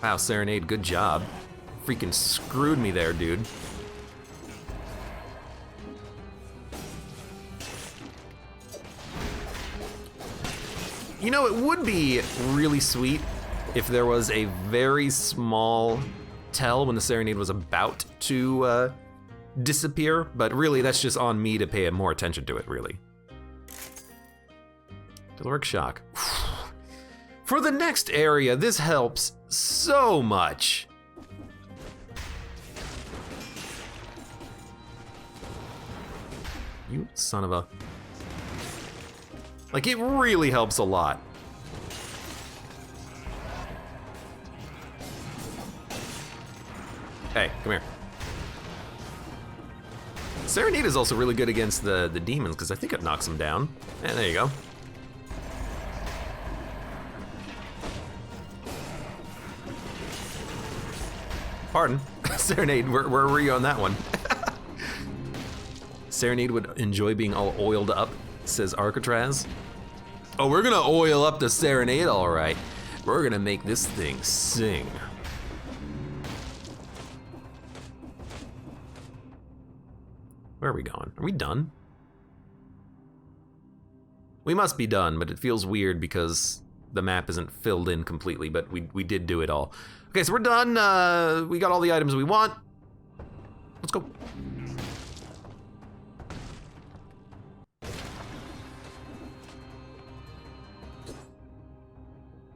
Wow, Serenade, good job. Freaking screwed me there, dude. You know, it would be really sweet if there was a very small tell when the Serenade was about to disappear, but really that's just on me to pay more attention to it, really. Caloric shock. For the next area, this helps so much. You son of a... Like, it really helps a lot. Hey, come here. Serenade is also really good against the demons, because I think it knocks them down. And there you go. Pardon. Serenade, where were you on that one? Serenade would enjoy being all oiled up, says Arcatraz. Oh, we're gonna oil up the Serenade, all right. We're gonna make this thing sing. Where are we going? Are we done? We must be done, but it feels weird because the map isn't filled in completely, but we did do it all. Okay, so we're done. We got all the items we want. Let's go.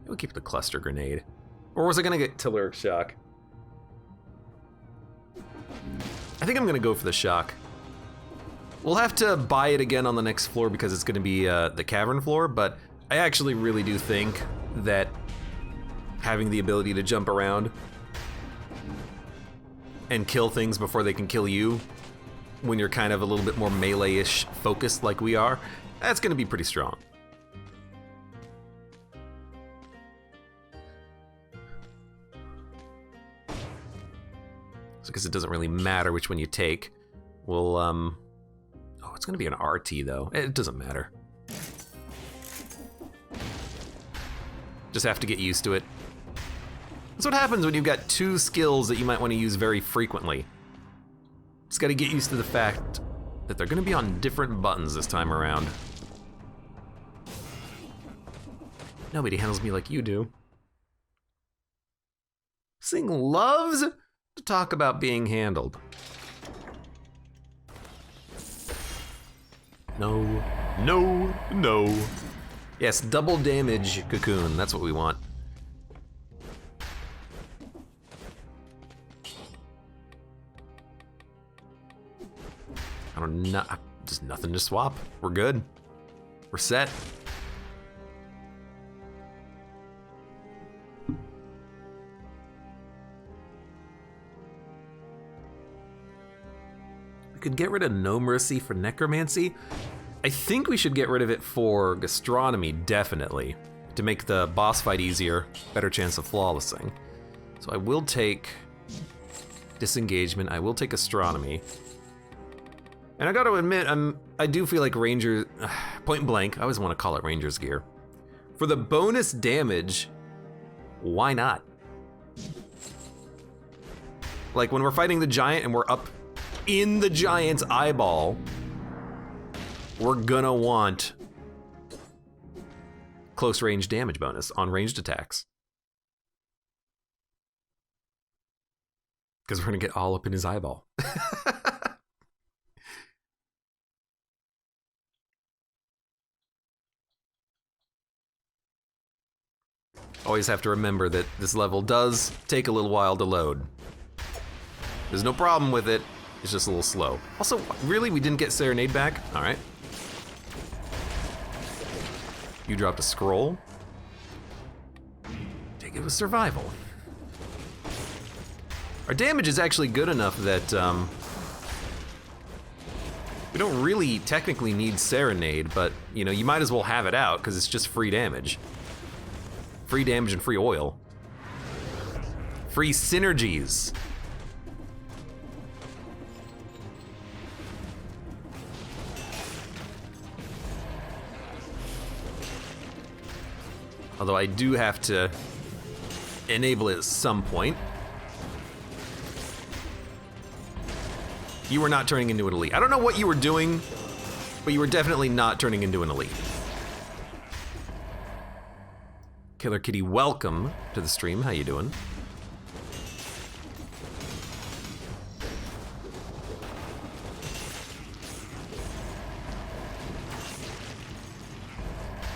We'll keep the cluster grenade. Or was I gonna get Telluric shock? I think I'm gonna go for the shock. We'll have to buy it again on the next floor because it's gonna be the cavern floor, but I actually really do think that having the ability to jump around and kill things before they can kill you when you're kind of a little bit more melee-ish focused like we are, that's gonna be pretty strong. So because it doesn't really matter which one you take, we'll, oh, it's gonna be an RT though. It doesn't matter. Just have to get used to it. That's what happens when you've got two skills that you might want to use very frequently. Just gotta get used to the fact that they're gonna be on different buttons this time around. Nobody handles me like you do. This thing loves to talk about being handled. No, no, no. Yes, double damage cocoon, that's what we want. I don't know, just nothing to swap. We're good. We're set. We could get rid of No Mercy for Necromancy. I think we should get rid of it for Gastronomy, definitely. To make the boss fight easier, better chance of flawlessing. So I will take Disengagement, I will take Astronomy. And I gotta admit, I do feel like Ranger, point blank, I always wanna call it Ranger's gear. For the bonus damage, why not? Like when we're fighting the giant and we're up in the giant's eyeball, we're gonna want close range damage bonus on ranged attacks. Because we're gonna get all up in his eyeball. Always have to remember that this level does take a little while to load. There's no problem with it, it's just a little slow. Also, really, we didn't get Serenade back? All right. You dropped a scroll. Take it with survival. Our damage is actually good enough that we don't really technically need Serenade, but you know, you might as well have it out because it's just free damage. Free damage and free oil. Free synergies. Although I do have to enable it at some point. You were not turning into an elite. I don't know what you were doing, but you were definitely not turning into an elite. Killer Kitty, welcome to the stream. How you doing?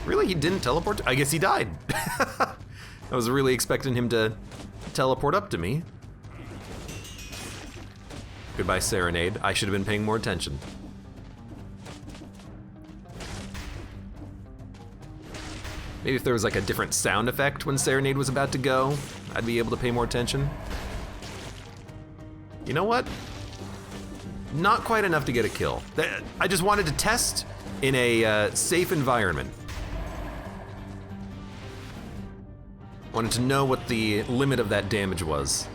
Really, he didn't teleport? I guess he died. I was really expecting him to teleport up to me. Goodbye, Serenade. I should have been paying more attention. Maybe if there was like a different sound effect when Serenade was about to go, I'd be able to pay more attention. You know what? Not quite enough to get a kill. I just wanted to test in a safe environment. Wanted to know what the limit of that damage was.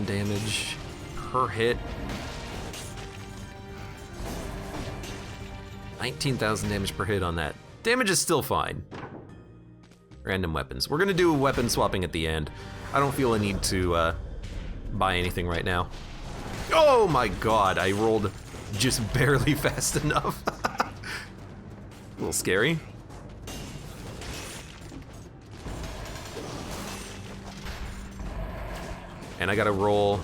Damage per hit. 19,000 damage per hit on that. Damage is still fine. Random weapons. We're gonna do weapon swapping at the end. I don't feel a need to buy anything right now. Oh my god, I rolled just barely fast enough. A little scary. And I gotta roll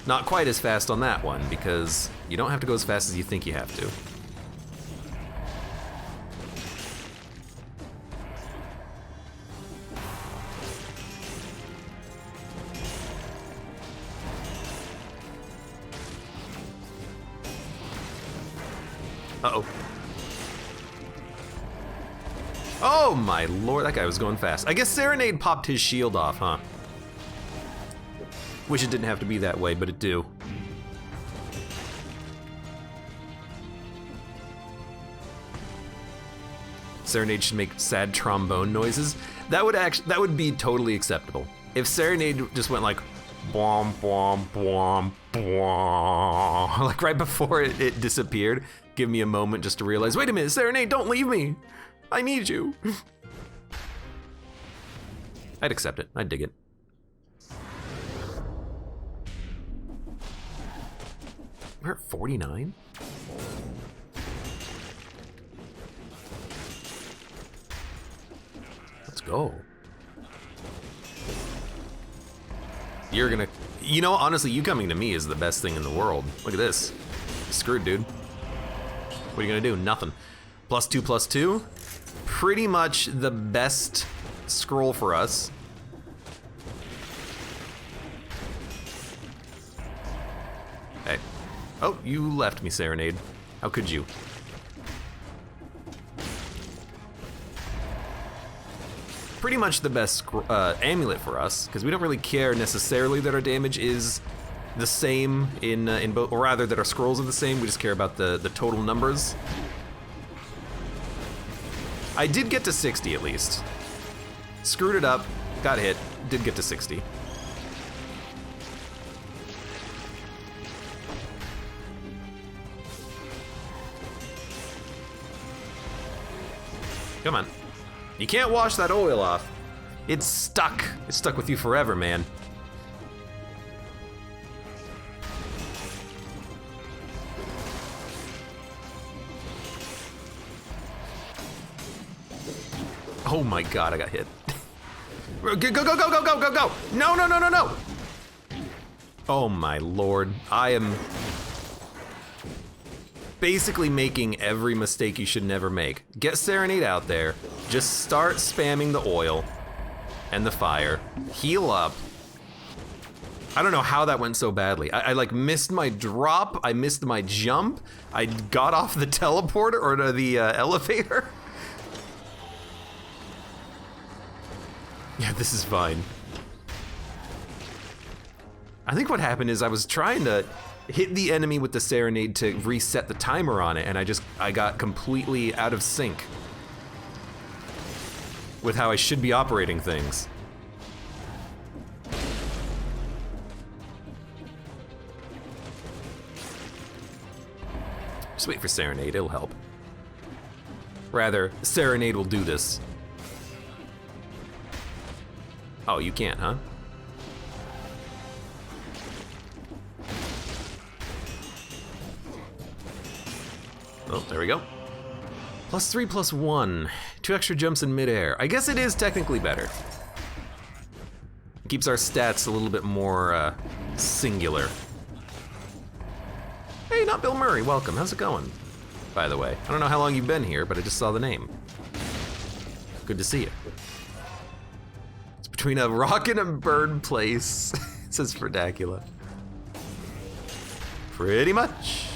not quite as fast on that one because you don't have to go as fast as you think you have to. Uh-oh. Oh my lord, that guy was going fast. I guess Serenade popped his shield off, huh? Wish it didn't have to be that way, but it do. Serenade should make sad trombone noises. That would be totally acceptable. if Serenade just went like, bwom, bwom, bwom, bwom, like right before it disappeared, give me a moment just to realize, wait a minute, Serenade, don't leave me. I need you. I'd accept it, I'd dig it. We're at 49? Let's go. You're gonna, you know, honestly, you coming to me is the best thing in the world. Look at this. Screwed, dude. What are you gonna do? Nothing. +2/+2. Pretty much the best scroll for us. Hey. Oh, you left me, Serenade. How could you? Pretty much the best amulet for us, because we don't really care necessarily that our damage is the same in both, or rather that our scrolls are the same. We just care about the total numbers. I did get to 60 at least. Screwed it up, got hit, did get to 60. Come on. You can't wash that oil off. It's stuck. It's stuck with you forever, man. Oh my god, I got hit. Go, go, go, go, go, go, go, go! No, no, no, no, no! Oh my lord. I am basically making every mistake you should never make. Get Serenade out there. Just start spamming the oil and the fire. Heal up. I don't know how that went so badly. I like missed my drop. I missed my jump. I got off the teleporter or the elevator. Yeah, this is fine. I think what happened is I was trying to hit the enemy with the Serenade to reset the timer on it, and I got completely out of sync with how I should be operating things. Just wait for Serenade, it'll help. Rather, Serenade will do this. Oh, you can't, huh? Oh, there we go. +3/+1. 2 extra jumps in midair. I guess it is technically better. Keeps our stats a little bit more singular. Hey, not Bill Murray, welcome. How's it going? By the way, I don't know how long you've been here, but I just saw the name. Good to see you. It's between a rock and a bird place, says Fredacula. Pretty much.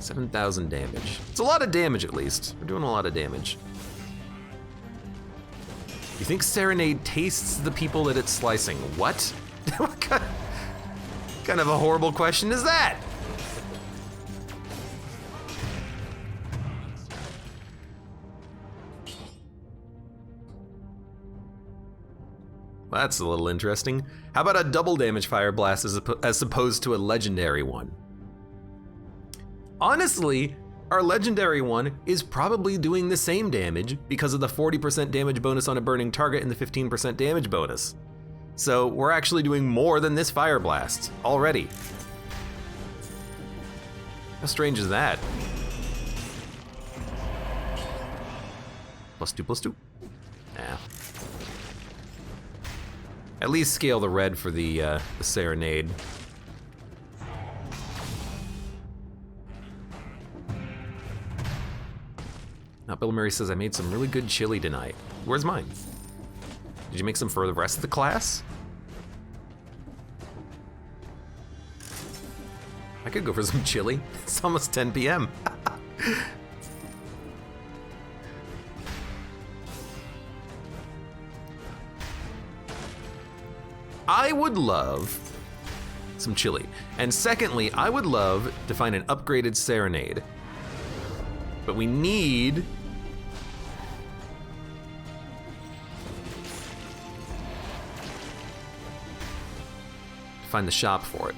7,000 damage. It's a lot of damage, at least. We're doing a lot of damage. You think Serenade tastes the people that it's slicing? What? What kind of a horrible question is that? Well, that's a little interesting. How about a double damage fire blast as opposed to a legendary one? Honestly, our legendary one is probably doing the same damage because of the 40% damage bonus on a burning target and the 15% damage bonus. So we're actually doing more than this fire blast already. How strange is that? +2/+2. Nah. At least scale the red for the Serenade. Now Bill Murray says, I made some really good chili tonight. Where's mine? Did you make some for the rest of the class? I could go for some chili. It's almost 10 p.m. I would love some chili. And secondly, I would love to find an upgraded Serenade. But we need find the shop for it.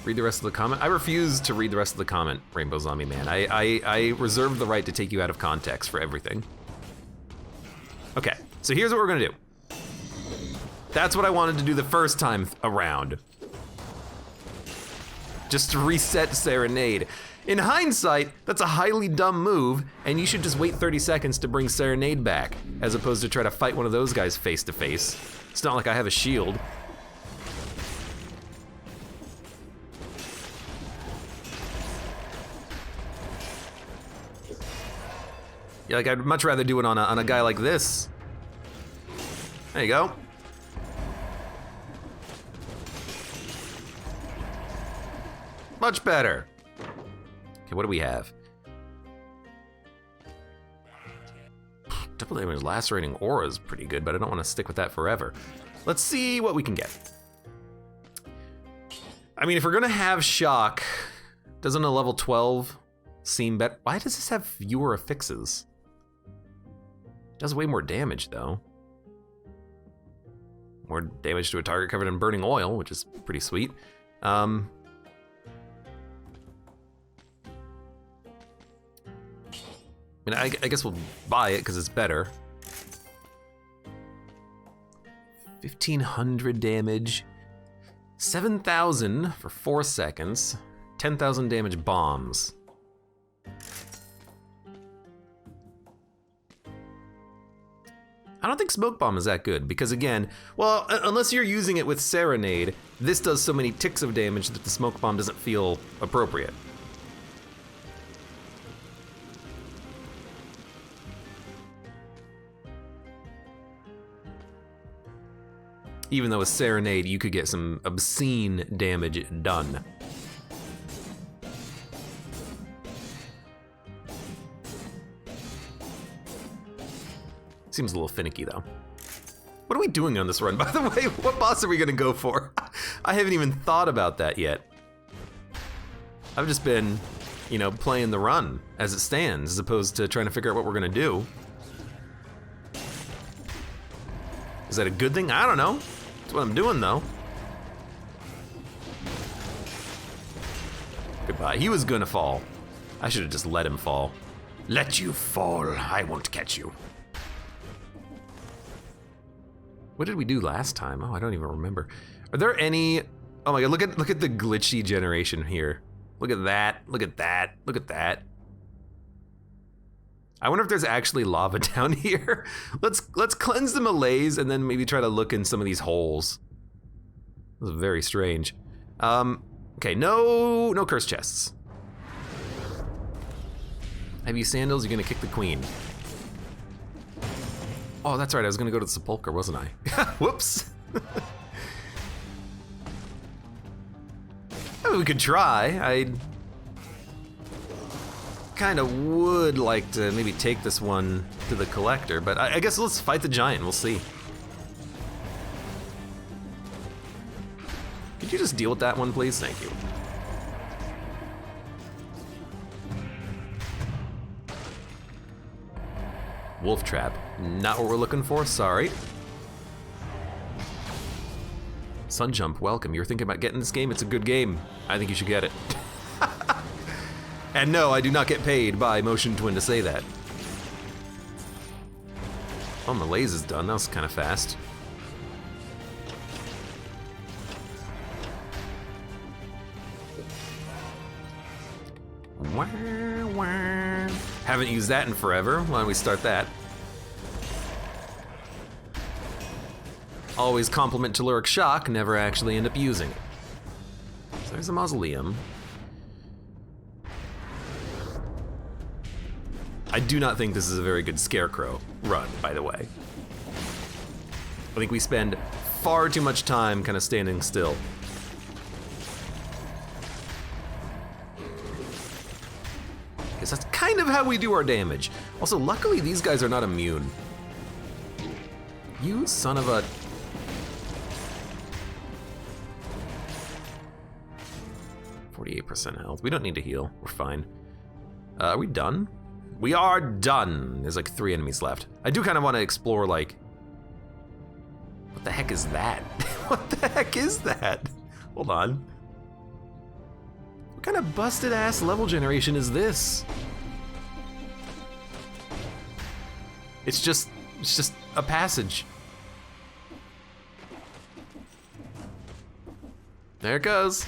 Read the rest of the comment. I refuse to read the rest of the comment, Rainbow Zombie Man. I reserve the right to take you out of context for everything. Okay, so here's what we're gonna do. That's what I wanted to do the first time around. Just to reset Serenade. In hindsight, that's a highly dumb move, and you should just wait 30 seconds to bring Serenade back, as opposed to try to fight one of those guys face to face. It's not like I have a shield. Yeah, like I'd much rather do it on a guy like this. There you go. Much better. Okay, what do we have? Double damage lacerating aura is pretty good, but I don't want to stick with that forever. Let's see what we can get. I mean, if we're gonna have shock, doesn't a level 12 seem better? Why does this have fewer affixes? It does way more damage though. More damage to a target covered in burning oil, which is pretty sweet. I mean, I guess we'll buy it because it's better. 1,500 damage, 7,000 for 4 seconds, 10,000 damage bombs. I don't think Smoke Bomb is that good because again, well, unless you're using it with Serenade, this does so many ticks of damage that the Smoke Bomb doesn't feel appropriate. Even though with Serenade, you could get some obscene damage done. Seems a little finicky though. What are we doing on this run, by the way? What boss are we gonna go for? I haven't even thought about that yet. I've just been, you know, playing the run as it stands, as opposed to trying to figure out what we're gonna do. Is that a good thing? I don't know. That's what I'm doing though. Goodbye. He was gonna fall. I should have just let him fall. Let you fall. I won't catch you. What did we do last time? Oh, I don't even remember. Are there any? Oh my god! Look at the glitchy generation here. Look at that. Look at that. Look at that. I wonder if there's actually lava down here. Let's cleanse the malaise and then maybe try to look in some of these holes. This is very strange. Okay, no curse chests. Have you sandals? You're gonna kick the queen. Oh, that's right. I was gonna go to the sepulcher, wasn't I? Whoops. I mean, we could try. I kind of would like to maybe take this one to the collector, but I guess let's fight the giant. We'll see. Could you just deal with that one, please? Thank you. Wolf trap. Not what we're looking for, sorry. Sun Jump, welcome. You're thinking about getting this game? It's a good game. I think you should get it. And no, I do not get paid by Motion Twin to say that. Oh, malaise is done. That was kind of fast. Wah, wah. Haven't used that in forever. Why don't we start that? Always compliment Telluric Shock, never actually end up using it. So there's a mausoleum. I do not think this is a very good Scarecrow run, by the way. I think we spend far too much time kind of standing still. Because that's kind of how we do our damage. Also, luckily these guys are not immune. You son of a... %, health. We don't need to heal. We're fine. Are we done? We are done. There's like 3 enemies left. I do kind of want to explore like What the heck is that? What the heck is that? Hold on. What kind of busted ass level generation is this? It's just a passage. There it goes.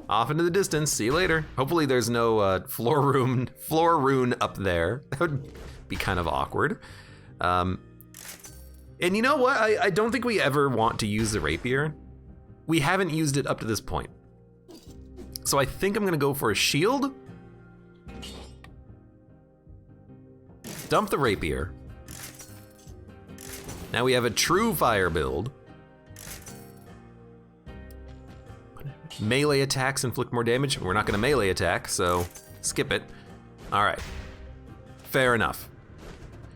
Off into the distance. See you later. Hopefully there's no floor rune up there. That would be kind of awkward. And you know what? I don't think we ever want to use the rapier. We haven't used it up to this point. So I think I'm gonna go for a shield. Dump the rapier. Now we have a true fire build. Melee attacks inflict more damage. We're not gonna melee attack, so skip it. All right, fair enough.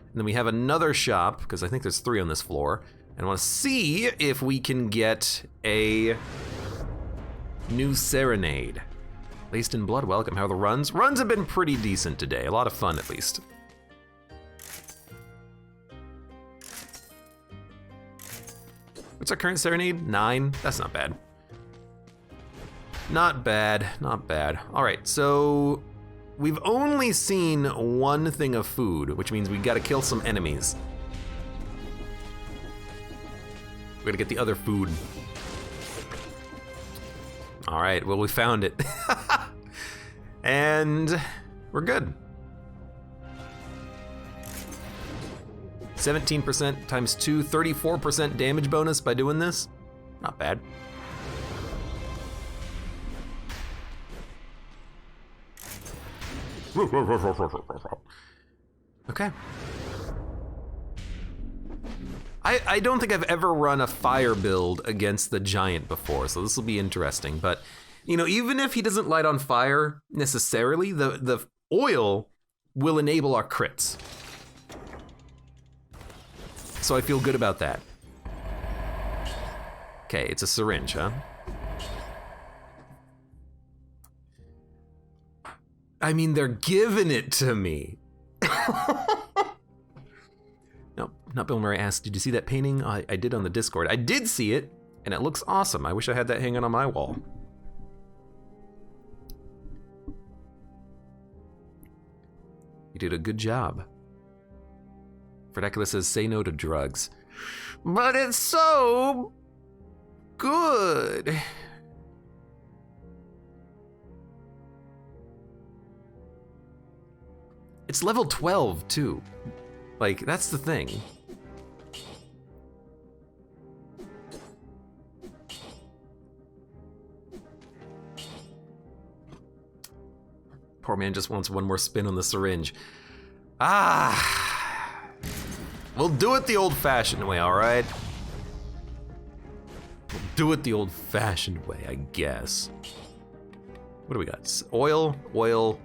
And then we have another shop, because I think there's 3 on this floor. And I wanna see if we can get a new serenade. Laced in blood, welcome. How are the runs? Runs have been pretty decent today. A lot of fun, at least. What's our current serenade? 9? That's not bad. Not bad, not bad. All right, so we've only seen 1 thing of food, which means we gotta kill some enemies. We gotta get the other food. All right, well, we found it. And we're good. 17% times 2, 34% damage bonus by doing this. Not bad. Okay. I don't think I've ever run a fire build against the giant before, so this will be interesting. But, you know, even if he doesn't light on fire necessarily, the oil will enable our crits. So I feel good about that. Okay, it's a syringe, huh? I mean, they're giving it to me. No, not Bill Murray asked, did you see that painting? I did on the Discord. I did see it, and it looks awesome. I wish I had that hanging on my wall. You did a good job. Fredacula says, say no to drugs. But it's so good. It's level 12 too. Like, that's the thing. Poor man just wants one more spin on the syringe. Ah! We'll do it the old-fashioned way, all right? We'll do it the old-fashioned way, I guess. What do we got? Oil, oil.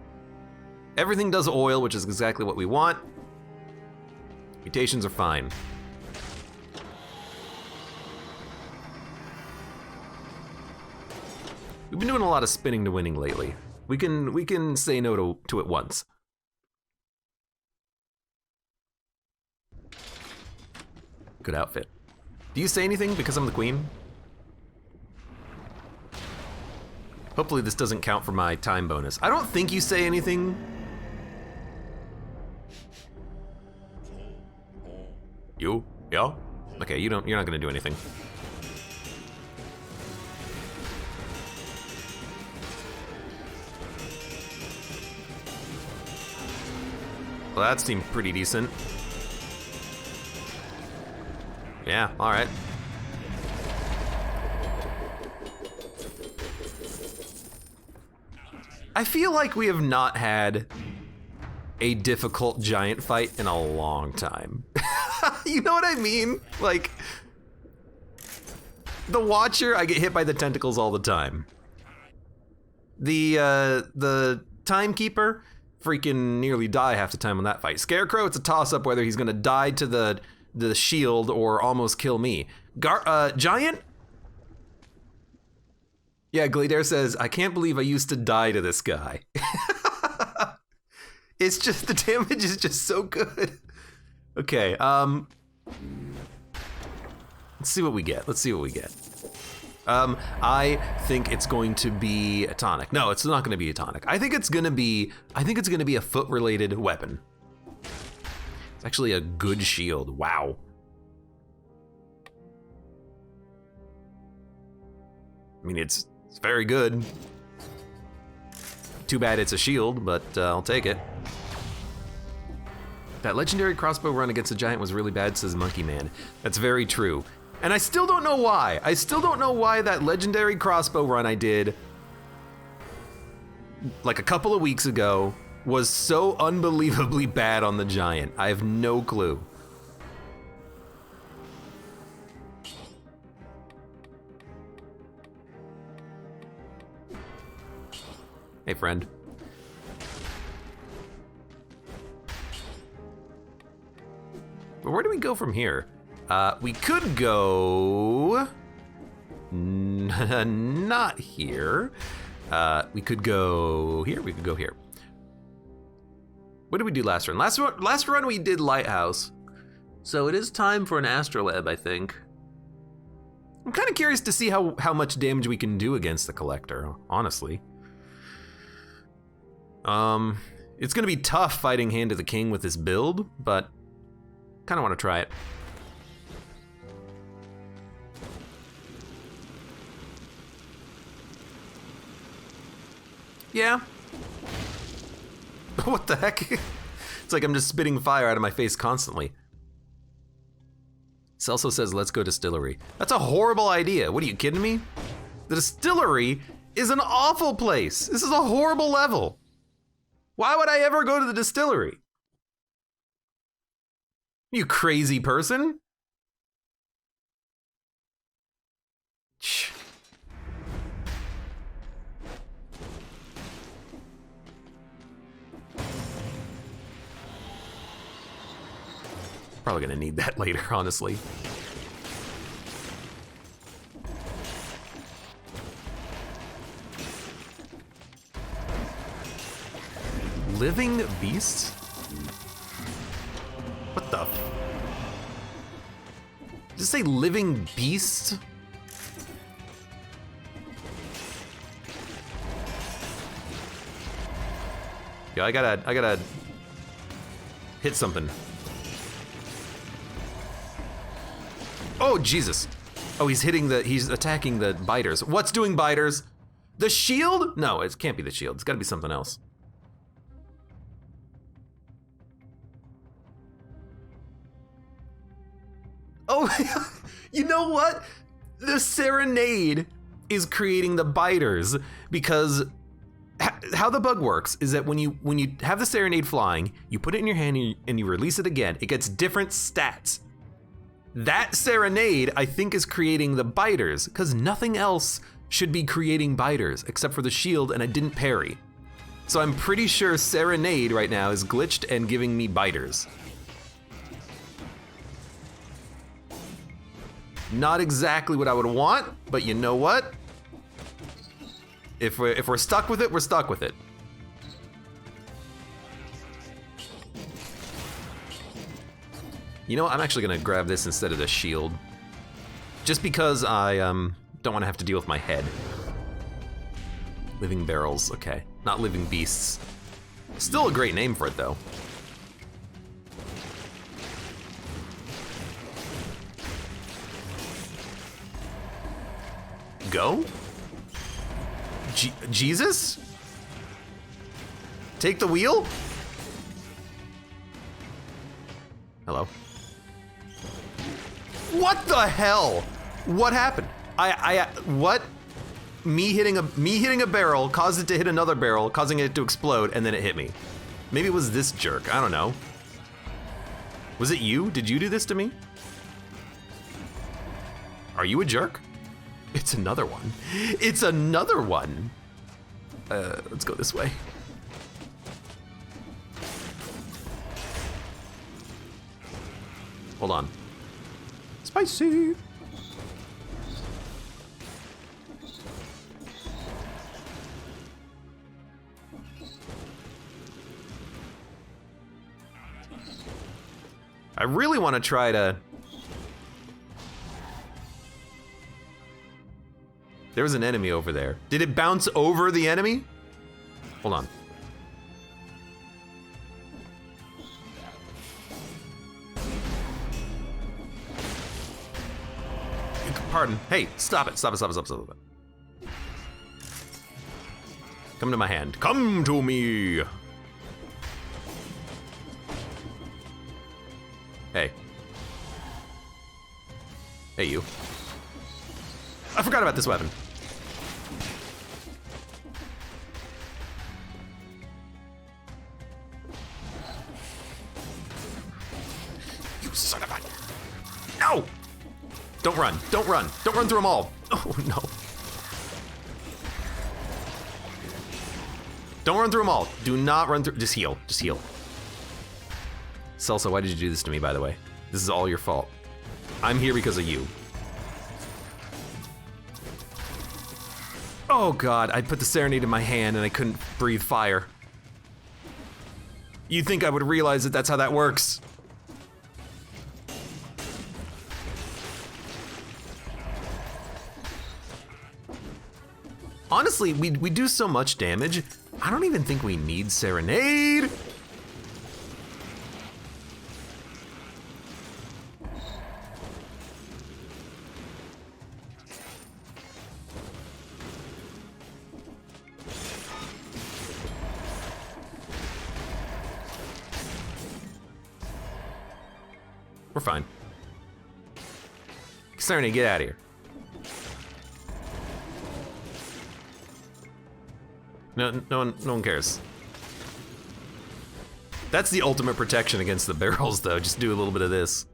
Everything does oil, which is exactly what we want. Mutations are fine. We've been doing a lot of spinning to winning lately. We can say no to it once. Good outfit. Do you say anything because I'm the queen? Hopefully this doesn't count for my time bonus. I don't think you say anything. You? Yeah? Okay, you're not gonna do anything. Well, that seemed pretty decent. Yeah, all right. I feel like we have not had a difficult giant fight in a long time. You know what I mean? Like, the Watcher, I get hit by the tentacles all the time. The Timekeeper, freaking nearly die half the time on that fight. Scarecrow, it's a toss-up whether he's gonna die to the shield or almost kill me. Giant? Yeah, Glader says, I can't believe I used to die to this guy. It's just, the damage is just so good. Okay, Let's see what we get. Let's see what we get. I think it's going to be a tonic. No, it's not going to be a tonic. I think it's going to be a foot-related weapon. It's actually a good shield. Wow. I mean, it's very good. Too bad it's a shield, but I'll take it. That legendary crossbow run against the giant was really bad, says Monkey Man. That's very true. And I still don't know why. I still don't know why that legendary crossbow run I did like a couple of weeks ago was so unbelievably bad on the giant. I have no clue. Hey, friend. But where do we go from here? We could go... not here. We could go here, we could go here. What did we do last run? Last run we did Lighthouse. So it is time for an Astrolabe, I think. I'm kind of curious to see how much damage we can do against the Collector, honestly. It's gonna be tough fighting Hand of the King with this build, but kind of want to try it. Yeah. What the heck? It's like I'm just spitting fire out of my face constantly. Celso says, let's go distillery. That's a horrible idea. What are you kidding me? The distillery is an awful place. This is a horrible level. Why would I ever go to the distillery? You crazy person. Shh. Probably gonna need that later, honestly. Living beasts? What the? Did it say living beasts? Yeah, I gotta hit something. Oh, Jesus. Oh, he's attacking the biters. What's doing biters? The shield? No, it can't be the shield. It's gotta be something else. Oh, you know what? The serenade is creating the biters because how the bug works is that when you have the serenade flying, you put it in your hand and you release it again, it gets different stats. That serenade, I think, is creating the biters because nothing else should be creating biters except for the shield, and I didn't parry. So I'm pretty sure serenade right now is glitched and giving me biters. Not exactly what I would want, but you know what? If we're stuck with it, we're stuck with it. You know what? I'm actually gonna grab this instead of the shield. Just because I don't want to have to deal with my head. Living barrels, okay. Not living beasts. Still a great name for it though. Go? Jesus? Take the wheel? Hello? What the hell? What happened? What? Me hitting a barrel caused it to hit another barrel, causing it to explode, and then it hit me. Maybe it was this jerk, I don't know. Was it you? Did you do this to me? Are you a jerk? It's another one. It's another one. Let's go this way. Hold on. Spicy. I really want to try to There was an enemy over there. Did it bounce over the enemy? Hold on. Pardon. Hey, stop it. Stop it, stop it, stop it, stop it. Come to my hand. Come to me! Hey. Hey, you. I forgot about this weapon. You son of a... No! Don't run, don't run. Don't run through them all. Oh, no. Don't run through them all. Do not run through, just heal, just heal. Salsa, why did you do this to me, by the way? This is all your fault. I'm here because of you. Oh God, I put the serenade in my hand and I couldn't breathe fire. You'd think I would realize that that's how that works. Honestly, we do so much damage, I don't even think we need serenade. We're fine. Serenade, get out of here. No one cares. That's the ultimate protection against the barrels, though. Just do a little bit of this.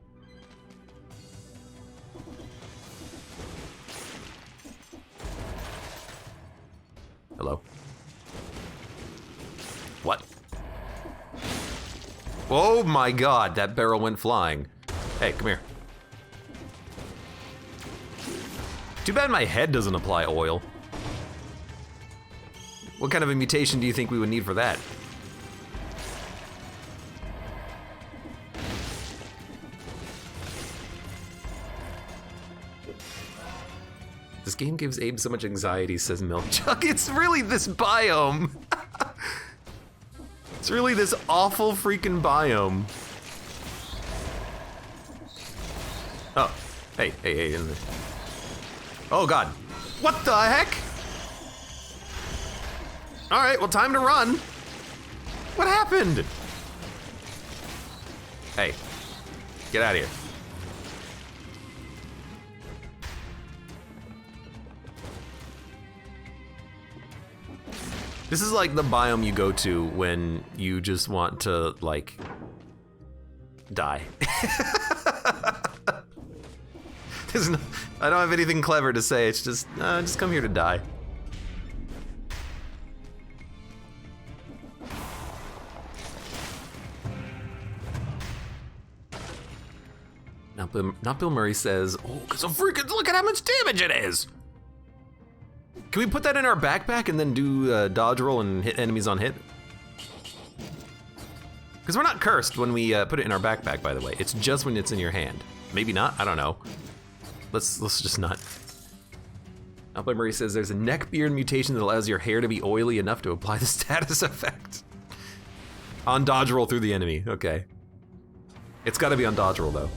Hello. What? Oh my God, that barrel went flying. Hey, come here. Too bad my head doesn't apply oil. What kind of a mutation do you think we would need for that? This game gives Abe so much anxiety, says Milk Chuck. It's really this biome. It's really this awful freaking biome. Oh, hey. Oh God, what the heck? All right, well, time to run. What happened? Hey, get out of here. This is like the biome you go to when you just want to, like, die. I don't have anything clever to say. It's just come here to die. Not Bill Murray says, oh, because of freaking, look at how much damage it is. Can we put that in our backpack and then do dodge roll and hit enemies on hit? Because we're not cursed when we put it in our backpack, by the way. It's just when it's in your hand. Maybe not, I don't know. Let's just not. Not Murray says there's a neck beard mutation that allows your hair to be oily enough to apply the status effect. On dodge roll through the enemy, okay. It's gotta be on dodge roll though.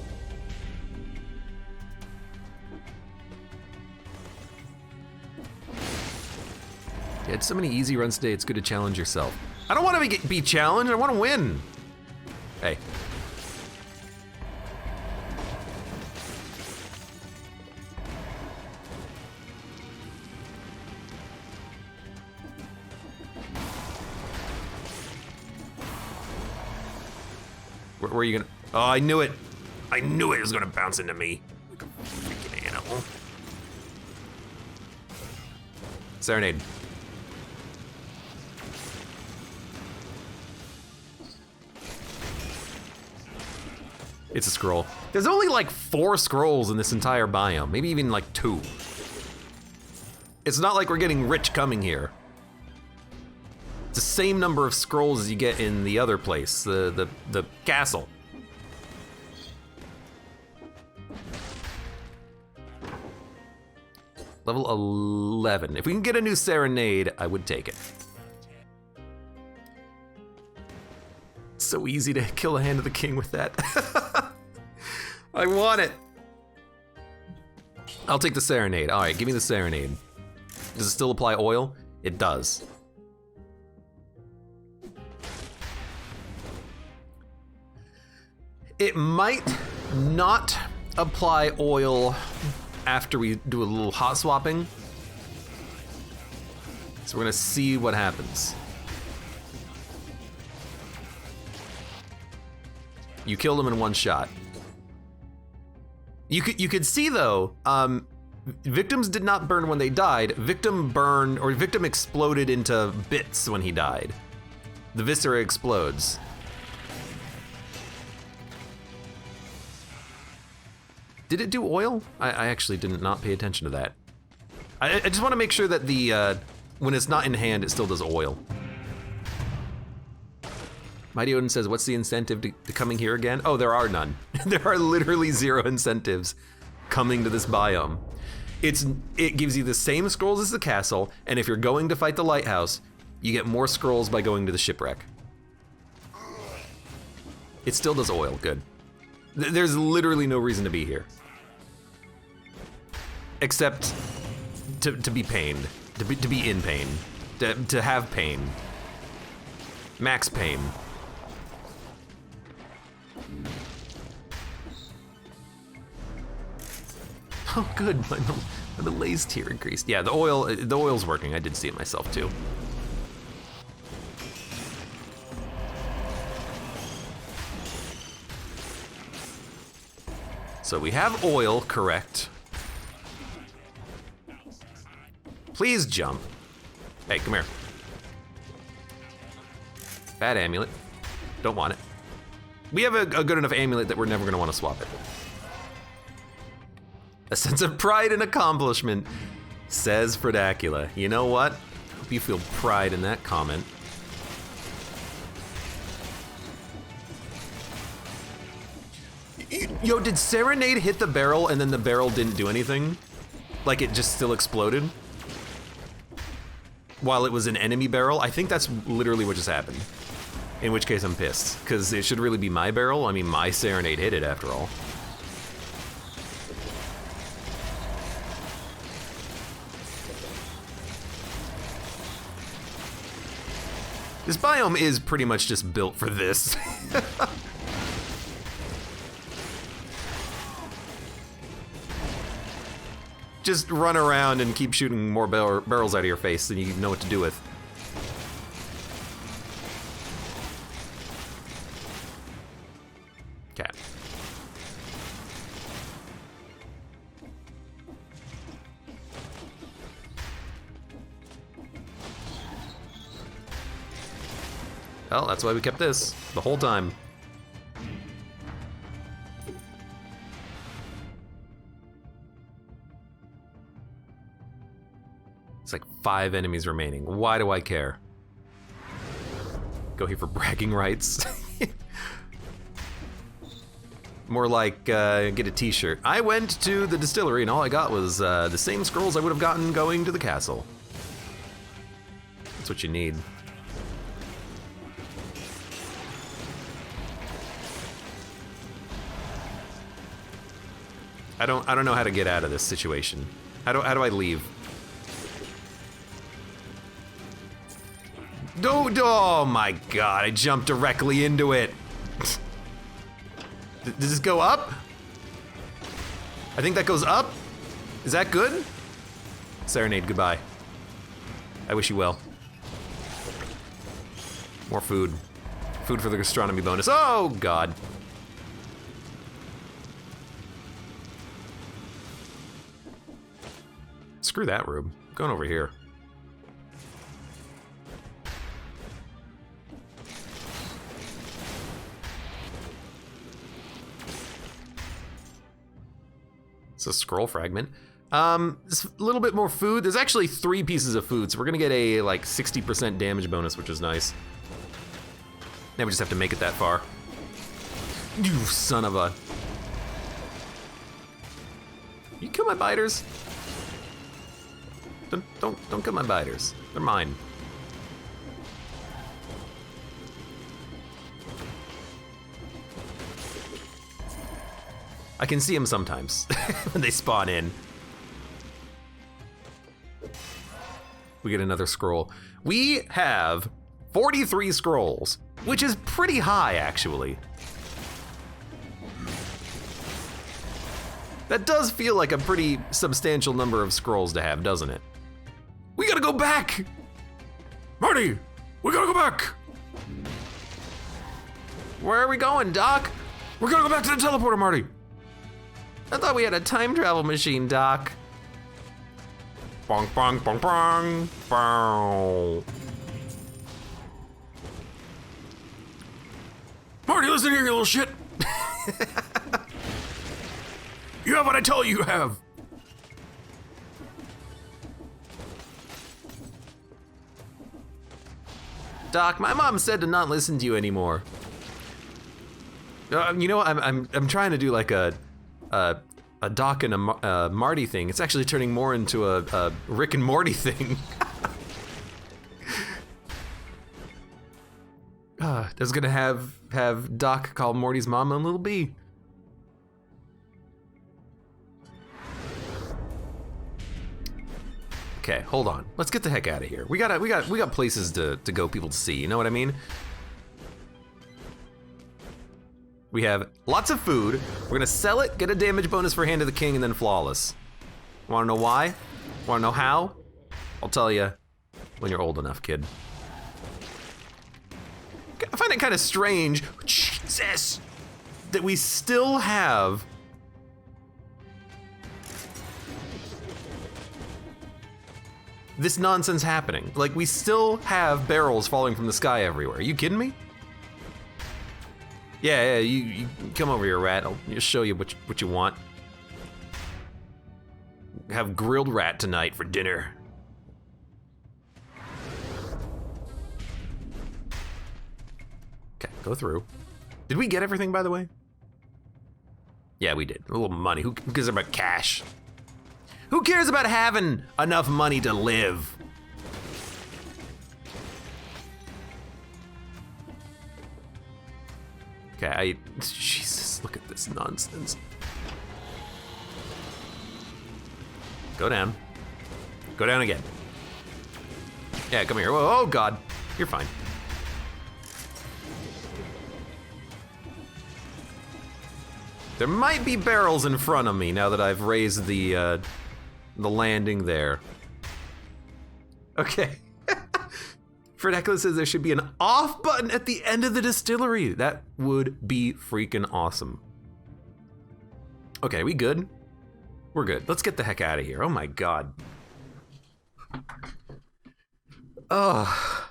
Yeah, it's so many easy runs today, it's good to challenge yourself. I don't want to be challenged, I want to win. Hey. Where are you gonna? Oh, I knew it. I knew it was gonna bounce into me. Like a freaking animal. Serenade. It's a scroll. There's only like 4 scrolls in this entire biome, maybe even like 2. It's not like we're getting rich coming here. It's the same number of scrolls as you get in the other place, the castle. Level 11. If we can get a new Serenade, I would take it. So easy to kill a Hand of the King with that. I want it. I'll take the Serenade. All right, give me the Serenade. Does it still apply oil? It does. It might not apply oil after we do a little hot swapping. So we're gonna see what happens. You killed him in one shot. You could see though, victims did not burn when they died. Victim exploded into bits when he died. The viscera explodes. Did it do oil? I actually did not pay attention to that. I just want to make sure that the when it's not in hand, it still does oil. Mighty Odin says, what's the incentive to coming here again? Oh, there are none. There are literally 0 incentives coming to this biome. It gives you the same scrolls as the castle, and if you're going to fight the lighthouse, you get more scrolls by going to the shipwreck. It still does oil, good. There's literally no reason to be here. Except to be pained, to be in pain, to have pain. Max pain. Oh good, my malaise tier increased. Yeah, the oil's working. I did see it myself too. So we have oil, correct. Please jump. Hey, come here. Bad amulet. Don't want it. We have a good enough amulet that we're never gonna want to swap it. A sense of pride and accomplishment, says Fredacula. You know what? Hope you feel pride in that comment. Yo, did Serenade hit the barrel and then the barrel didn't do anything? Like it just still exploded? While it was an enemy barrel? I think that's literally what just happened. In which case I'm pissed, because it should really be my barrel. I mean, my Serenade hit it after all. This biome is pretty much just built for this. Just run around and keep shooting more barrels out of your face than you know what to do with. Okay. Well, that's why we kept this the whole time. It's like 5 enemies remaining. Why do I care? Go here for bragging rights. More like get a t-shirt. I went to the distillery and all I got was the same scrolls I would have gotten going to the castle. That's what you need. I don't know how to get out of this situation. How do I leave? Oh my god, I jumped directly into it. Does this go up? I think that goes up. Is that good? Serenade, goodbye. I wish you well. More food. Food for the gastronomy bonus. Oh god. Screw that room. I'm going over here. It's a scroll fragment. It's a little bit more food. There's actually 3 pieces of food, so we're gonna get a like 60% damage bonus, which is nice. Now we just have to make it that far. You son of a... You kill my biters? Don't kill my biters. They're mine. I can see them sometimes when they spawn in. We get another scroll. We have 43 scrolls, which is pretty high, actually. That does feel like a pretty substantial number of scrolls to have, doesn't it? We gotta go back! Marty, we gotta go back! Where are we going, Doc? We're gonna go back to the teleporter, Marty. I thought we had a time travel machine, Doc. Bong, bong, bong, bong, bong. Marty, listen here, you little shit. You have what I tell you you have. Doc, my mom said to not listen to you anymore. You know, I'm trying to do like a Doc and a Marty thing. It's actually turning more into a Rick and Morty thing. That's gonna have Doc call Morty's mom a little bee. Okay, hold on. Let's get the heck out of here. We got places to go, people to see. You know what I mean? We have lots of food. We're gonna sell it, get a damage bonus for Hand of the King, and then flawless. Wanna know why? Wanna know how? I'll tell you when you're old enough, kid. I find it kind of strange, Jesus, that we still have this nonsense happening. Like, we still have barrels falling from the sky everywhere. Are you kidding me? Yeah, you come over here, rat. I'll just show you what you want. Have grilled rat tonight for dinner. Okay, go through. Did we get everything, by the way? Yeah, we did. A little money. Who cares about cash? Who cares about having enough money to live? Okay, Jesus, look at this nonsense. Go down. Go down again. Yeah, come here. Whoa, oh God, you're fine. There might be barrels in front of me now that I've raised the landing there. Okay. Fredecula says there should be an off button at the end of the distillery. That would be freaking awesome. Okay, we good? We're good. Let's get the heck out of here. Oh my God. Oh.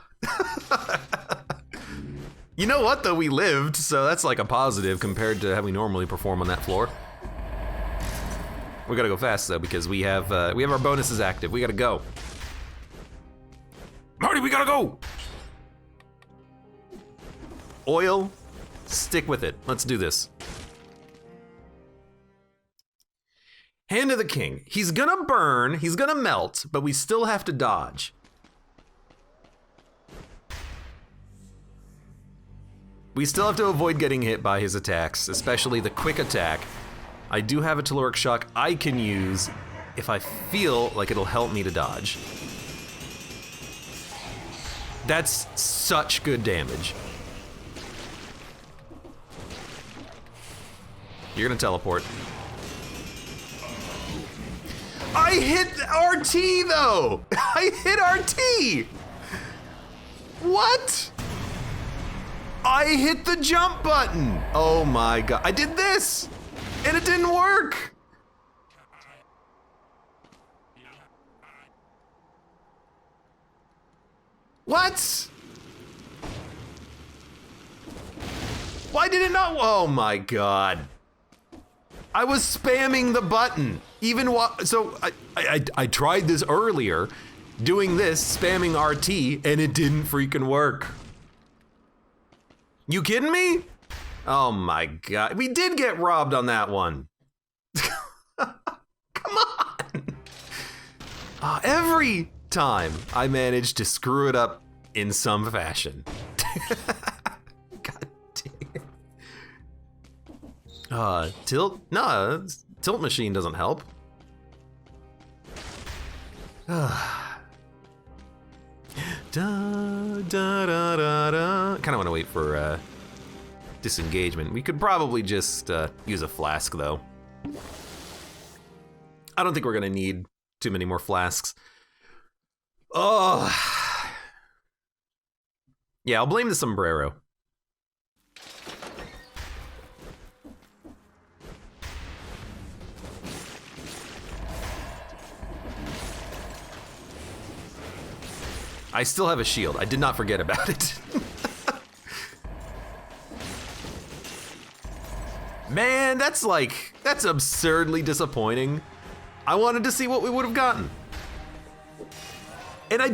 You know what though, we lived, so that's like a positive compared to how we normally perform on that floor. We gotta go fast though because we have our bonuses active. We gotta go. Marty, we gotta go! Oil, stick with it. Let's do this. Hand of the King. He's gonna burn, he's gonna melt, but we still have to dodge. We still have to avoid getting hit by his attacks, especially the quick attack. I do have a Telluric Shock I can use if I feel like it'll help me to dodge. That's such good damage. You're gonna teleport. I hit RT though! I hit RT! What? I hit the jump button! Oh my God, I did this! And it didn't work! What? Why did it not? Oh my God. I was spamming the button. Even while, so I tried this earlier, doing this, spamming RT, and it didn't freaking work. You kidding me? Oh my God. We did get robbed on that one. Come on. Every time I manage to screw it up in some fashion. God damn it. Tilt? No, tilt machine doesn't help. Kind of want to wait for disengagement. We could probably just use a flask though. I don't think we're gonna need too many more flasks. Oh, yeah, I'll blame the sombrero. I still have a shield. I did not forget about it. Man, that's absurdly disappointing. I wanted to see what we would have gotten. And I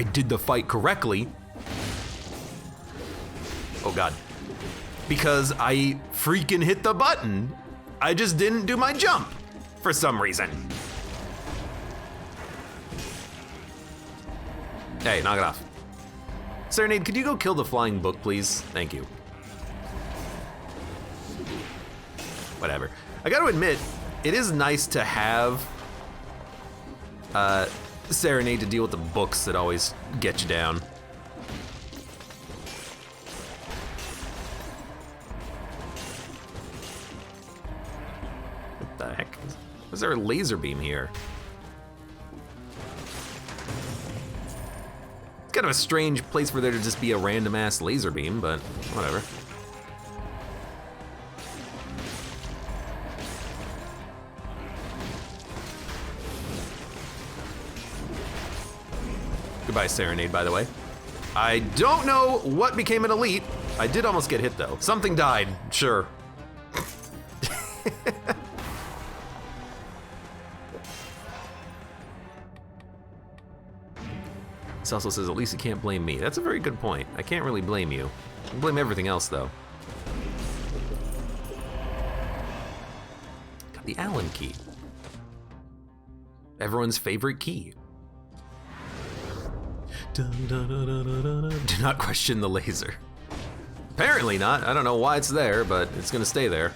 did the fight correctly. Oh God. Because I freaking hit the button. I just didn't do my jump for some reason. Hey, knock it off. Serenade, could you go kill the flying book, please? Thank you. Whatever. I gotta admit, it is nice to have Serenade to deal with the books that always get you down. What the heck? Was there a laser beam here? It's kind of a strange place for there to just be a random ass laser beam, but whatever. Goodbye, Serenade, by the way. I don't know what became an elite. I did almost get hit, though. Something died, sure. This also says, at least you can't blame me. That's a very good point. I can't really blame you. I can blame everything else, though. Got the Allen key. Everyone's favorite key. Do not question the laser. Apparently not. I don't know why it's there, but it's gonna stay there.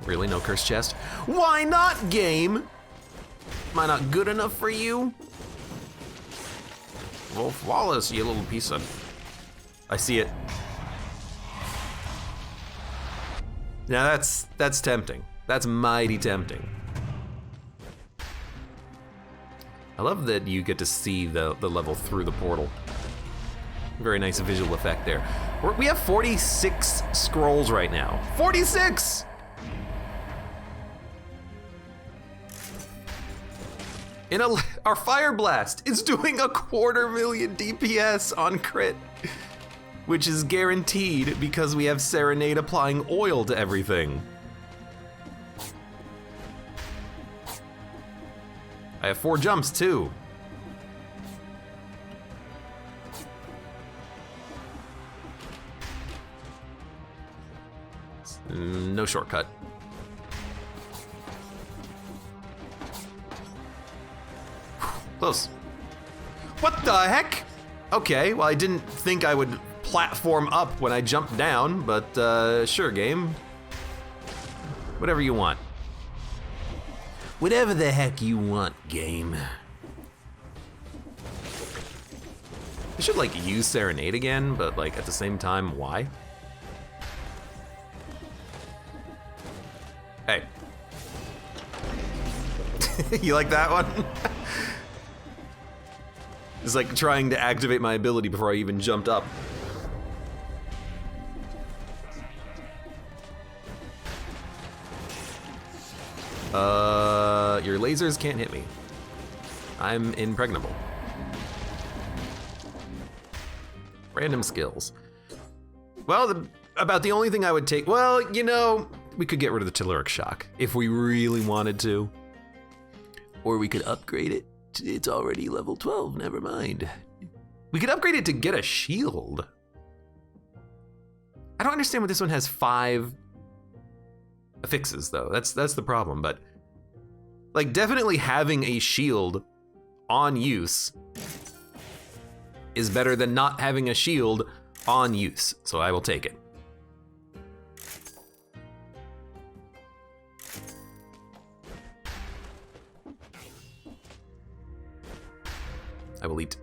Really? No cursed chest? Why not, game? Am I not good enough for you? Well, flawless, you little piece of... I see it. Now that's tempting. That's mighty tempting. I love that you get to see the level through the portal. Very nice visual effect there. We have 46 scrolls right now. 46! Our Fire Blast is doing 250,000 DPS on crit, which is guaranteed because we have Serenade applying oil to everything. I have 4 jumps too. No shortcut. Close. What the heck? Okay, well I didn't think I would platform up when I jumped down, but sure, game. Whatever you want. Whatever the heck you want, game. I should like use Serenade again, but like at the same time, why? Hey. You like that one? It's like trying to activate my ability before I even jumped up. Your lasers can't hit me. I'm impregnable. Random skills. Well, about the only thing I would take, well, you know, we could get rid of the Telluric Shock if we really wanted to. Or we could upgrade it. It's already level 12, never mind. We could upgrade it to get a shield. I don't understand why this one has 5 affixes though. That's the problem, but like definitely having a shield on use is better than not having a shield on use, so I will take it. I will eat.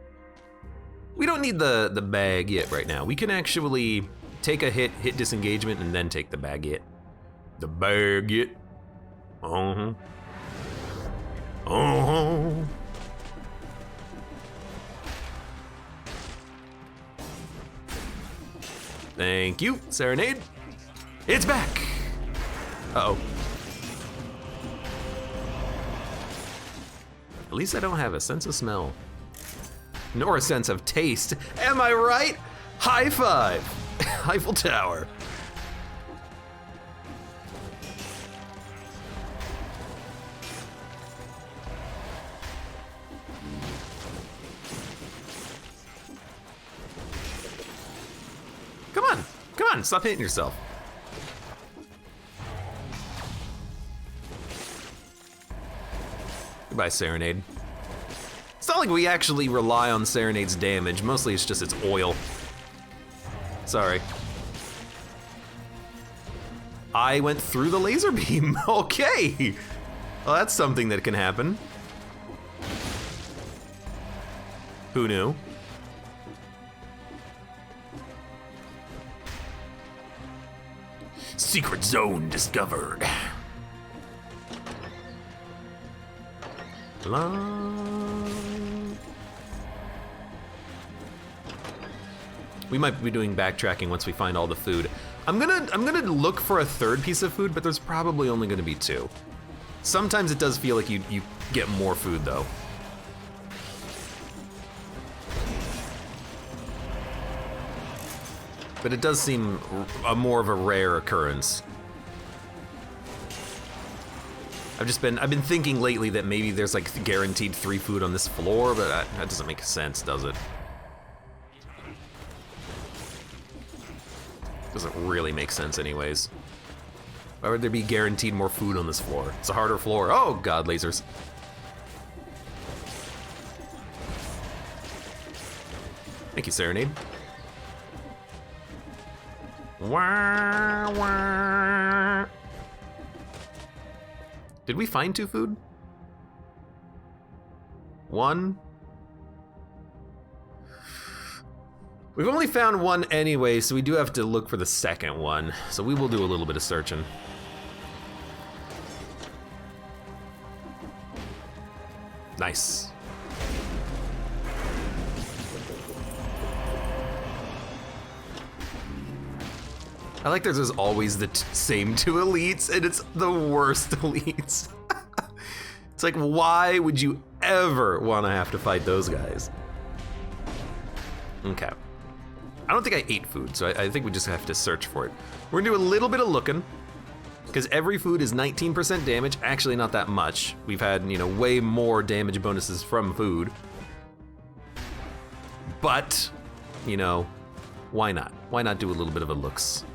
We don't need the baguette right now. We can actually take a hit disengagement, and then take the baguette. The baguette. Uh-huh. Uh-huh. Thank you, Serenade. It's back. Uh-oh. At least I don't have a sense of smell. Nor a sense of taste. Am I right? High five. Eiffel Tower. Come on, stop hitting yourself. Goodbye, Serenade. It's not like we actually rely on Serenade's damage. Mostly it's just its oil. Sorry. I went through the laser beam. Okay. Well, that's something that can happen. Who knew? Secret zone discovered. We might be doing backtracking once we find all the food. I'm gonna look for a third piece of food, but there's probably only gonna be 2. Sometimes it does feel like you get more food though. But it does seem more of a rare occurrence. I've been thinking lately that maybe there's like guaranteed 3 food on this floor, but that doesn't make sense, does it? Doesn't really make sense anyways. Why would there be guaranteed more food on this floor? It's a harder floor. Oh god, lasers. Thank you, Serenade. Wah, wah. Did we find 2 food? 1? We've only found 1 anyway, so we do have to look for the second one. So we will do a little bit of searching. Nice. I like there's always the same 2 elites, and it's the worst elites. It's like, why would you ever want to have to fight those guys? Okay. I don't think I ate food, so I think we just have to search for it. We're gonna do a little bit of looking, because every food is 19% damage. Actually, not that much. We've had, way more damage bonuses from food. But, why not? Why not do a little bit of a looks?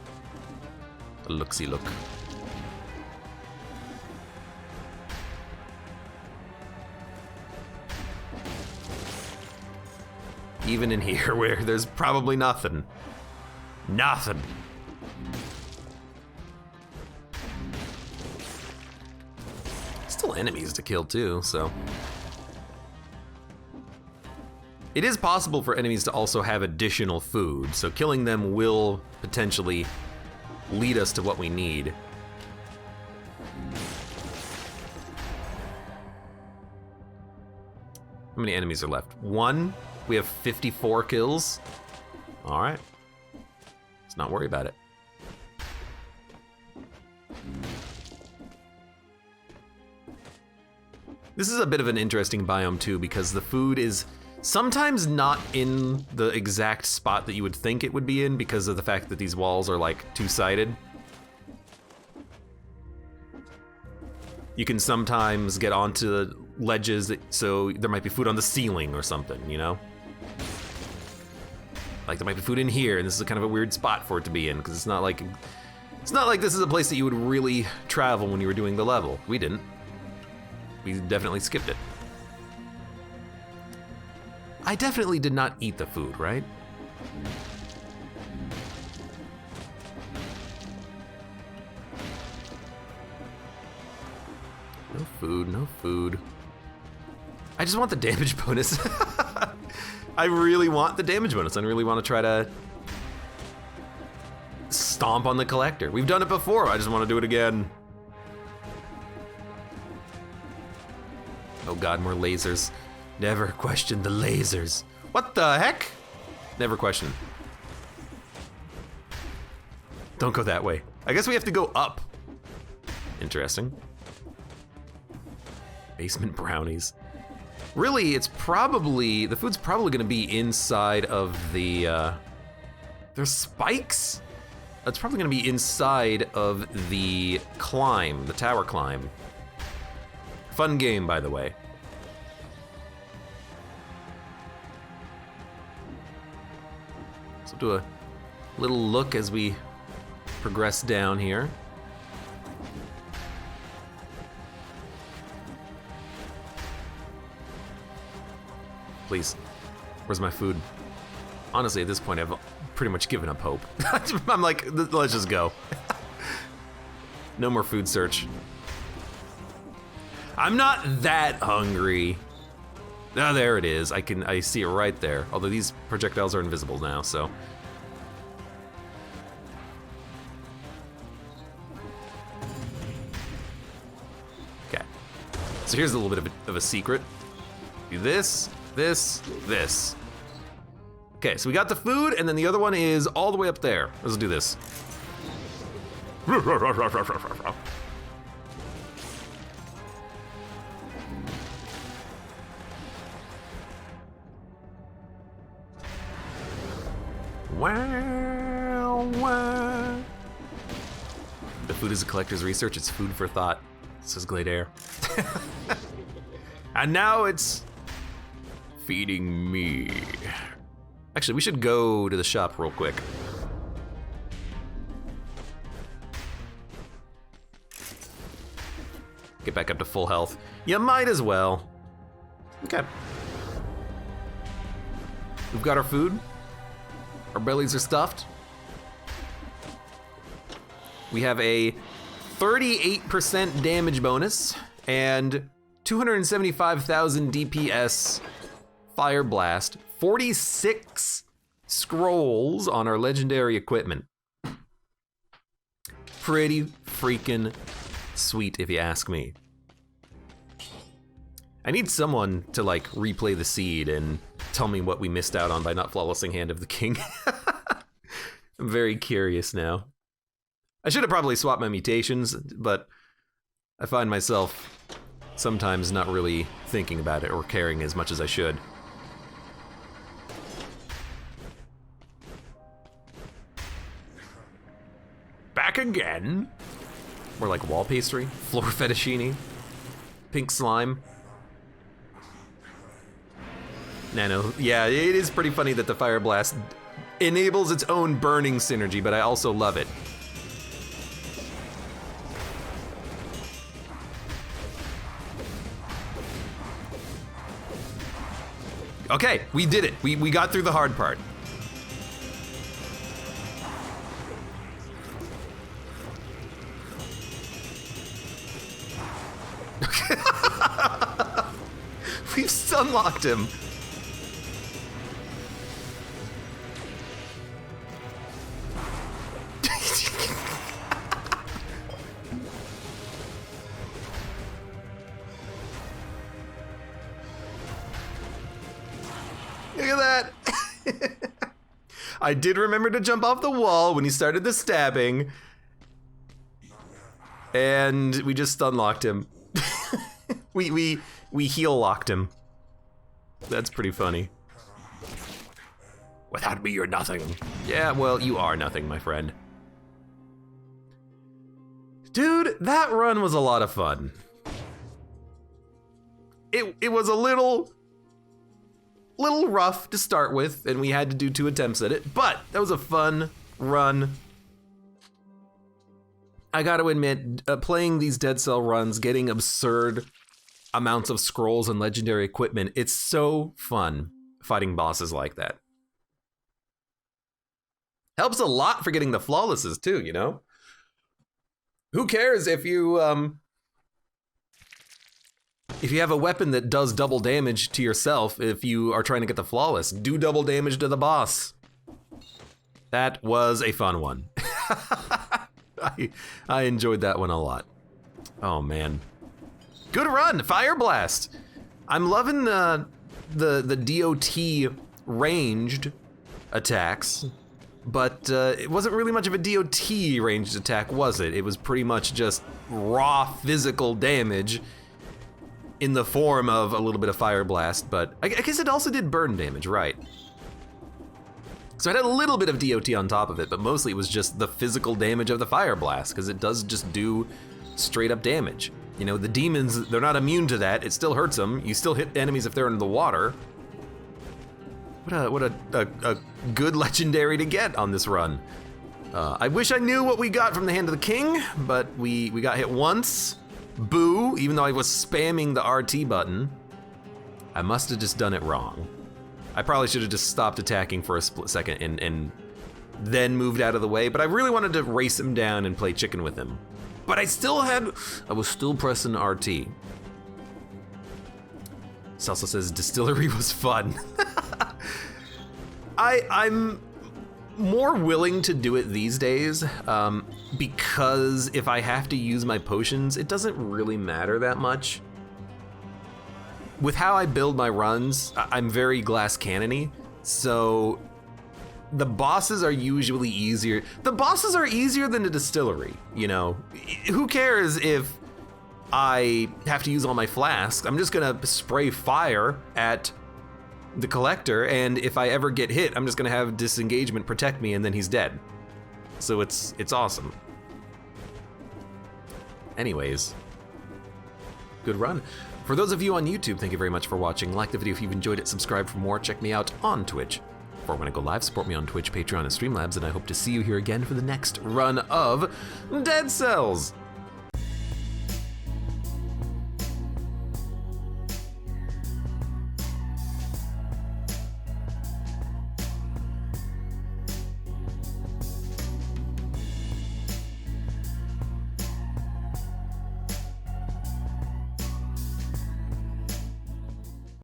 A looksy look. Even in here where there's probably nothing. Nothing. Still enemies to kill too, so. It is possible for enemies to also have additional food, so killing them will potentially lead us to what we need. How many enemies are left? 1? We have 54 kills. All right. Let's not worry about it. This is a bit of an interesting biome too, because the food is sometimes not in the exact spot that you would think it would be in because of the fact that these walls are like 2-sided. You can sometimes get onto ledges, so there might be food on the ceiling or something, Like there might be food in here, and this is kind of a weird spot for it to be in, because it's not like this is a place that you would really travel when you were doing the level. We didn't. We definitely skipped it. I definitely did not eat the food, right? No food, no food. I just want the damage bonus. I really want the damage bonus. I really want to try to stomp on the collector. We've done it before. I just want to do it again. Oh God, more lasers. Never question the lasers. What the heck? Never question. Don't go that way. I guess we have to go up. Interesting. Basement brownies. Really, it's probably, the food's probably gonna be inside of the, there's spikes? That's probably gonna be inside of the climb, the tower climb. Fun game, by the way. So do a little look as we progress down here. Please, where's my food? Honestly, at this point, I've pretty much given up hope. I'm like, let's just go. No more food search. I'm not that hungry. Oh, there it is. I see it right there. Although these projectiles are invisible now, so. Okay. So here's a little bit of a secret. Do this, this, this. Okay, so we got the food, and then the other one is all the way up there. Let's do this. Wow, wow. The food is a collector's research. It's food for thought, says Gladair. And now it's feeding me. Actually, we should go to the shop real quick. Get back up to full health. You might as well. Okay. We've got our food. Our bellies are stuffed. We have a 38% damage bonus and 275,000 DPS fire blast, 46 scrolls on our legendary equipment. Pretty freaking sweet, if you ask me. I need someone to like replay the seed and tell me what we missed out on by not flawlessing Hand of the King. I'm very curious now. I should have probably swapped my mutations, but I find myself sometimes not really thinking about it or caring as much as I should. Back again? More like wall pastry, floor fettuccine, pink slime. Nano, yeah, it is pretty funny that the Fire Blast enables its own burning synergy, but I also love it. Okay, we did it. We got through the hard part. We've stunlocked him. Look at that. I did remember to jump off the wall when he started the stabbing. And we just stun-locked him. We heal-locked him. That's pretty funny. Without me, you're nothing. Yeah, well, you are nothing, my friend. Dude, that run was a lot of fun. It was a little little rough to start with, and we had to do 2 attempts at it, but that was a fun run. I gotta admit, playing these Dead Cell runs, getting absurd amounts of scrolls and legendary equipment, it's so fun fighting bosses like that. Helps a lot for getting the flawlesses too, you know? Who cares if you have a weapon that does double damage to yourself if you are trying to get the flawless? Do double damage to the boss. That was a fun one. I enjoyed that one a lot. Oh man. Good run, Fire Blast. I'm loving the DOT ranged attacks, but it wasn't really much of a DOT ranged attack, was it? It was pretty much just raw physical damage in the form of a little bit of Fire Blast, but I guess it also did burn damage, right? So it had a little bit of DOT on top of it, but mostly it was just the physical damage of the Fire Blast, because it does just do straight up damage. You know, the demons, they're not immune to that. It still hurts them. You still hit enemies if they're in the water. What a good legendary to get on this run. I wish I knew what we got from the Hand of the King, but we got hit once. Boo, even though I was spamming the RT button. I must have just done it wrong. I probably should have just stopped attacking for a split second and then moved out of the way, but I really wanted to race him down and play chicken with him. But I was still pressing RT. Salsa says distillery was fun. I'm more willing to do it these days because if I have to use my potions, it doesn't really matter that much. With how I build my runs, I'm very glass cannon-y, so the bosses are usually easier. The bosses are easier than the distillery, you know? Who cares if I have to use all my flasks? I'm just gonna spray fire at the collector, and if I ever get hit, I'm just gonna have disengagement protect me, and then he's dead. So it's awesome. Anyways, good run. For those of you on YouTube, thank you very much for watching. Like the video if you've enjoyed it, subscribe for more, check me out on Twitch. For when I go live, support me on Twitch, Patreon, and Streamlabs, and I hope to see you here again for the next run of Dead Cells.